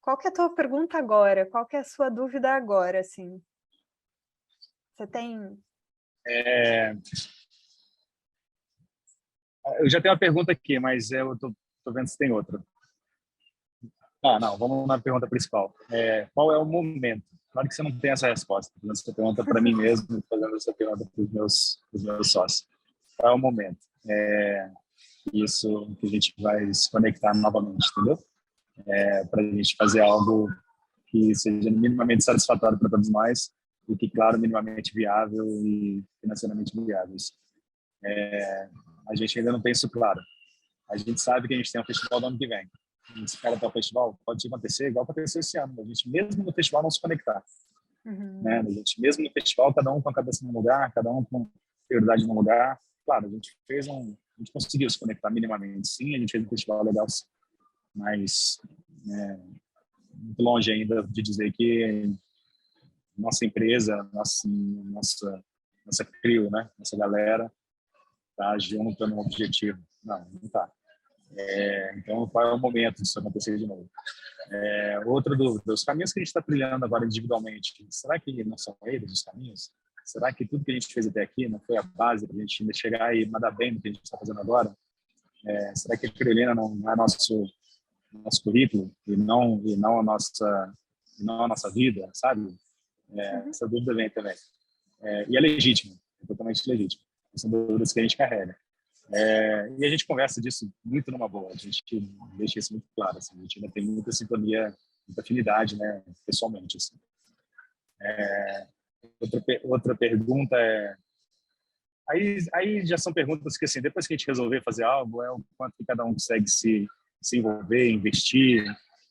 qual que é a tua pergunta agora? Qual que é a sua dúvida agora, assim? Você tem... Eu já tenho uma pergunta aqui, mas eu tô vendo se tem outra. Não, vamos na pergunta principal. Qual é o momento? Claro que você não tem essa resposta, mas você pergunta para mim mesmo, fazendo essa pergunta para os meus sócios. Qual é o momento? Isso que a gente vai se conectar novamente, entendeu? Para a gente fazer algo que seja minimamente satisfatório para todos nós e que, claro, minimamente viável e financeiramente viáveis. A gente ainda não tem isso claro. A gente sabe que a gente tem um festival no ano que vem. A gente espera até o festival, pode acontecer igual aconteceu esse ano. A gente, mesmo no festival, não se conectar. Né? A gente, mesmo no festival, cada um com a cabeça num lugar, cada um com prioridade num lugar. Claro, a gente conseguiu se conectar minimamente, sim. A gente fez um festival legal, sim. Mas muito longe ainda de dizer que nossa empresa, nossa crew, né? Nossa galera tá junto no objetivo. Não tá. Então, qual é o momento disso acontecer de novo? Outro dos caminhos que a gente está trilhando agora individualmente, será que não são eles os caminhos? Será que tudo que a gente fez até aqui não foi a base para a gente ainda chegar e mandar bem no que a gente está fazendo agora? Será que a Criolina não é nosso currículo e não a nossa vida, sabe? Essa dúvida vem também. E é legítima, é totalmente legítima. São dúvidas que a gente carrega. E a gente conversa disso muito numa boa, a gente deixa isso muito claro, assim, a gente ainda tem muita sintonia, muita afinidade, né, pessoalmente. Assim. Outra pergunta aí já são perguntas que, assim, depois que a gente resolver fazer algo, o quanto que cada um consegue se envolver, investir,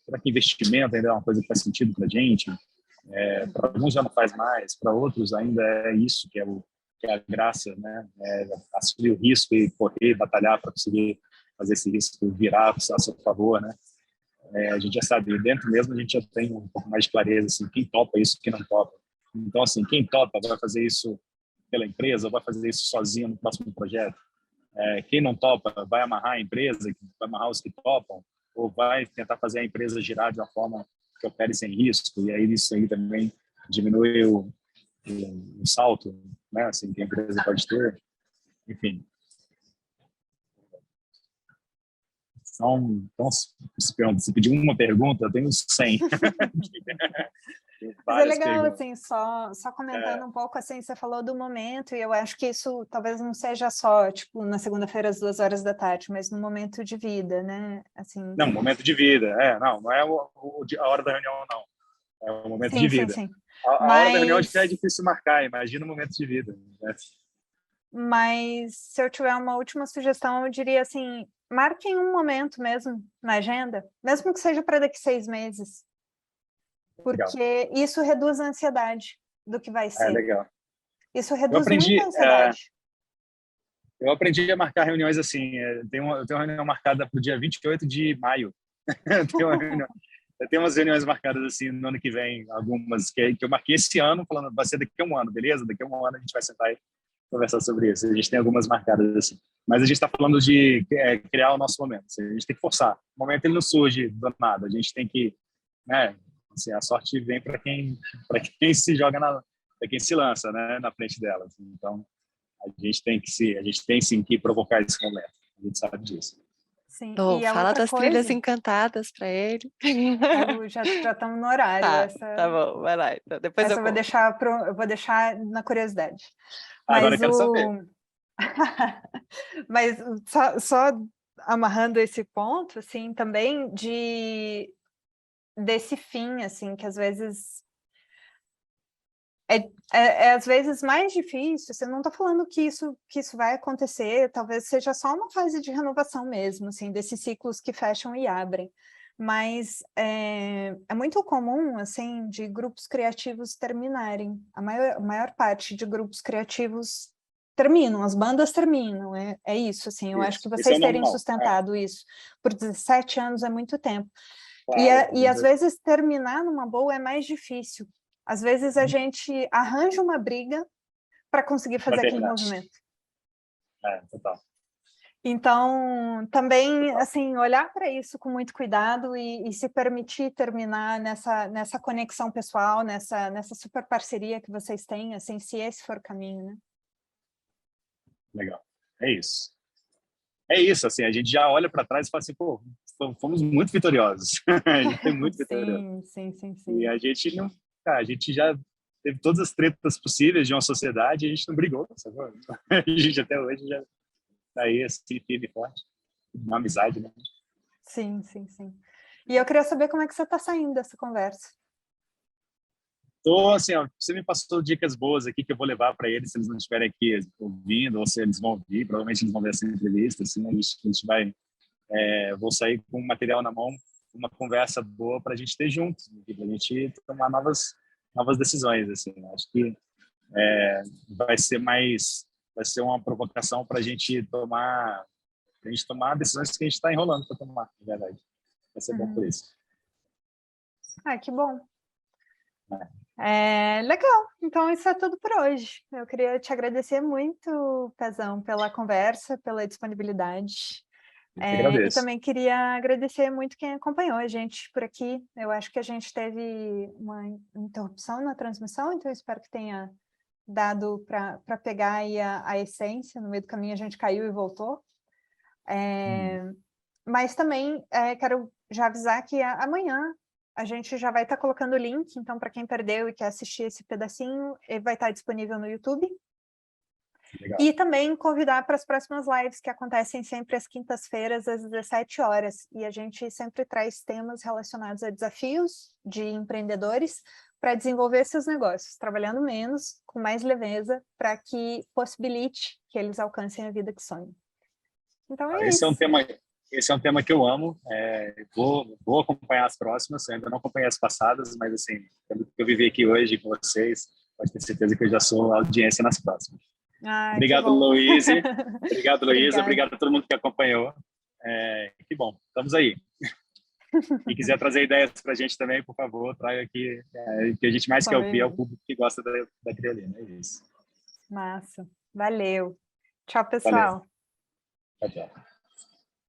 será que investimento ainda é uma coisa que faz sentido para a gente? Para alguns já não faz mais, para outros ainda é isso que é a graça, né? Assumir o risco e correr, batalhar para conseguir fazer esse risco virar a seu favor, né? A gente já sabe, dentro mesmo a gente já tem um pouco mais de clareza, assim, quem topa isso, quem não topa. Então, assim, quem topa vai fazer isso pela empresa, vai fazer isso sozinho no próximo projeto. Quem não topa vai amarrar a empresa, vai amarrar os que topam, ou vai tentar fazer a empresa girar de uma forma que opere sem risco, e aí isso aí também diminui o salto, né, assim, que a empresa pode ter. Enfim. Então, se pedir uma pergunta, eu tenho 100. Mas é legal, assim, só comentando um pouco, assim, você falou do momento, e eu acho que isso talvez não seja só, tipo, na segunda-feira às 2 horas da tarde, mas no momento de vida, né? Assim... Não, momento de vida, não é a hora da reunião, não. É o momento de vida. Sim. A hora da reunião já é difícil marcar, imagina o momento de vida. Né? Mas se eu tiver uma última sugestão, eu diria assim, marquem um momento mesmo na agenda, mesmo que seja para daqui 6 meses, porque legal. Isso reduz a ansiedade do que vai ser. Legal. Isso reduz muito a ansiedade. Eu aprendi a marcar reuniões assim, eu tenho uma reunião marcada para o dia 28 de maio. Eu tenho umas reuniões marcadas assim no ano que vem, algumas que eu marquei esse ano, falando vai ser daqui a um ano, beleza? Daqui a um ano a gente vai sentar e conversar sobre isso. A gente tem algumas marcadas assim. Mas a gente está falando de criar o nosso momento. A gente tem que forçar. O momento ele não surge do nada. A gente tem que, né? Assim, a sorte vem para quem se joga para quem se lança, né? Na frente dela. Assim. Então a gente tem sim que provocar esse momento. A gente sabe disso. Sim. E fala das trilhas encantadas para ele. Já estamos no horário. Tá bom, vai lá. Então, depois eu vou deixar na curiosidade. Agora eu quero saber. Mas só amarrando esse ponto, assim, também desse fim, assim, que às vezes às vezes mais difícil. Você não está falando que isso vai acontecer, talvez seja só uma fase de renovação mesmo, assim, desses ciclos que fecham e abrem. Mas é muito comum, assim, de grupos criativos terminarem. A maior parte de grupos criativos terminam, as bandas terminam, é isso, assim. Eu acho que vocês terem sustentado isso por 17 anos é muito tempo. Claro, e às vezes terminar numa boa é mais difícil. Às vezes a gente arranja uma briga para conseguir fazer aquele movimento. Total. Então, também, assim, olhar para isso com muito cuidado e se permitir terminar nessa conexão pessoal, nessa super parceria que vocês têm, assim, se esse for o caminho, né? Legal. É isso, assim, a gente já olha para trás e fala assim, pô, fomos muito vitoriosos. A gente foi muito vitorioso. Sim. E a gente já teve todas as tretas possíveis de uma sociedade e a gente não brigou, sabe? A gente até hoje já tá aí, assim, firme e forte, uma amizade, né? Sim. E eu queria saber como é que você está saindo dessa conversa. Assim, ó, você me passou dicas boas aqui que eu vou levar para eles, se eles não estiverem aqui ouvindo, ou se eles vão ouvir, provavelmente eles vão ver essa entrevista, assim, a gente vai, vou sair com o material na mão, uma conversa boa para a gente ter juntos, para a gente tomar novas decisões, assim. Acho que vai ser uma provocação para a gente tomar decisões que a gente está enrolando para tomar, na verdade. Vai ser bom por isso. Que bom. Legal, então isso é tudo por hoje. Eu queria te agradecer muito, Pezão, pela conversa, pela disponibilidade. E também queria agradecer muito quem acompanhou a gente por aqui. Eu acho que a gente teve uma interrupção na transmissão, então eu espero que tenha dado para pegar aí a essência. No meio do caminho a gente caiu e voltou. Mas também quero já avisar que amanhã a gente já vai estar colocando o link, então para quem perdeu e quer assistir esse pedacinho, ele vai estar disponível no YouTube. Legal. E também convidar para as próximas lives, que acontecem sempre às quintas-feiras, às 17 horas. E a gente sempre traz temas relacionados a desafios de empreendedores para desenvolver seus negócios, trabalhando menos, com mais leveza, para que possibilite que eles alcancem a vida que sonham. Então é isso. Esse é um tema que eu amo. Vou acompanhar as próximas. Eu ainda não acompanhei as passadas, mas assim, pelo que eu vivi aqui hoje com vocês, pode ter certeza que eu já sou audiência nas próximas. Obrigado, Luíse. Obrigado, Luísa. Obrigado a todo mundo que acompanhou. Que bom. Estamos aí. Quem quiser trazer ideias para a gente também, por favor, traga aqui. Que a gente mais quer ouvir é o público que gosta da Criolina. É isso. Massa. Valeu. Tchau, pessoal. Valeu. Tchau, tchau.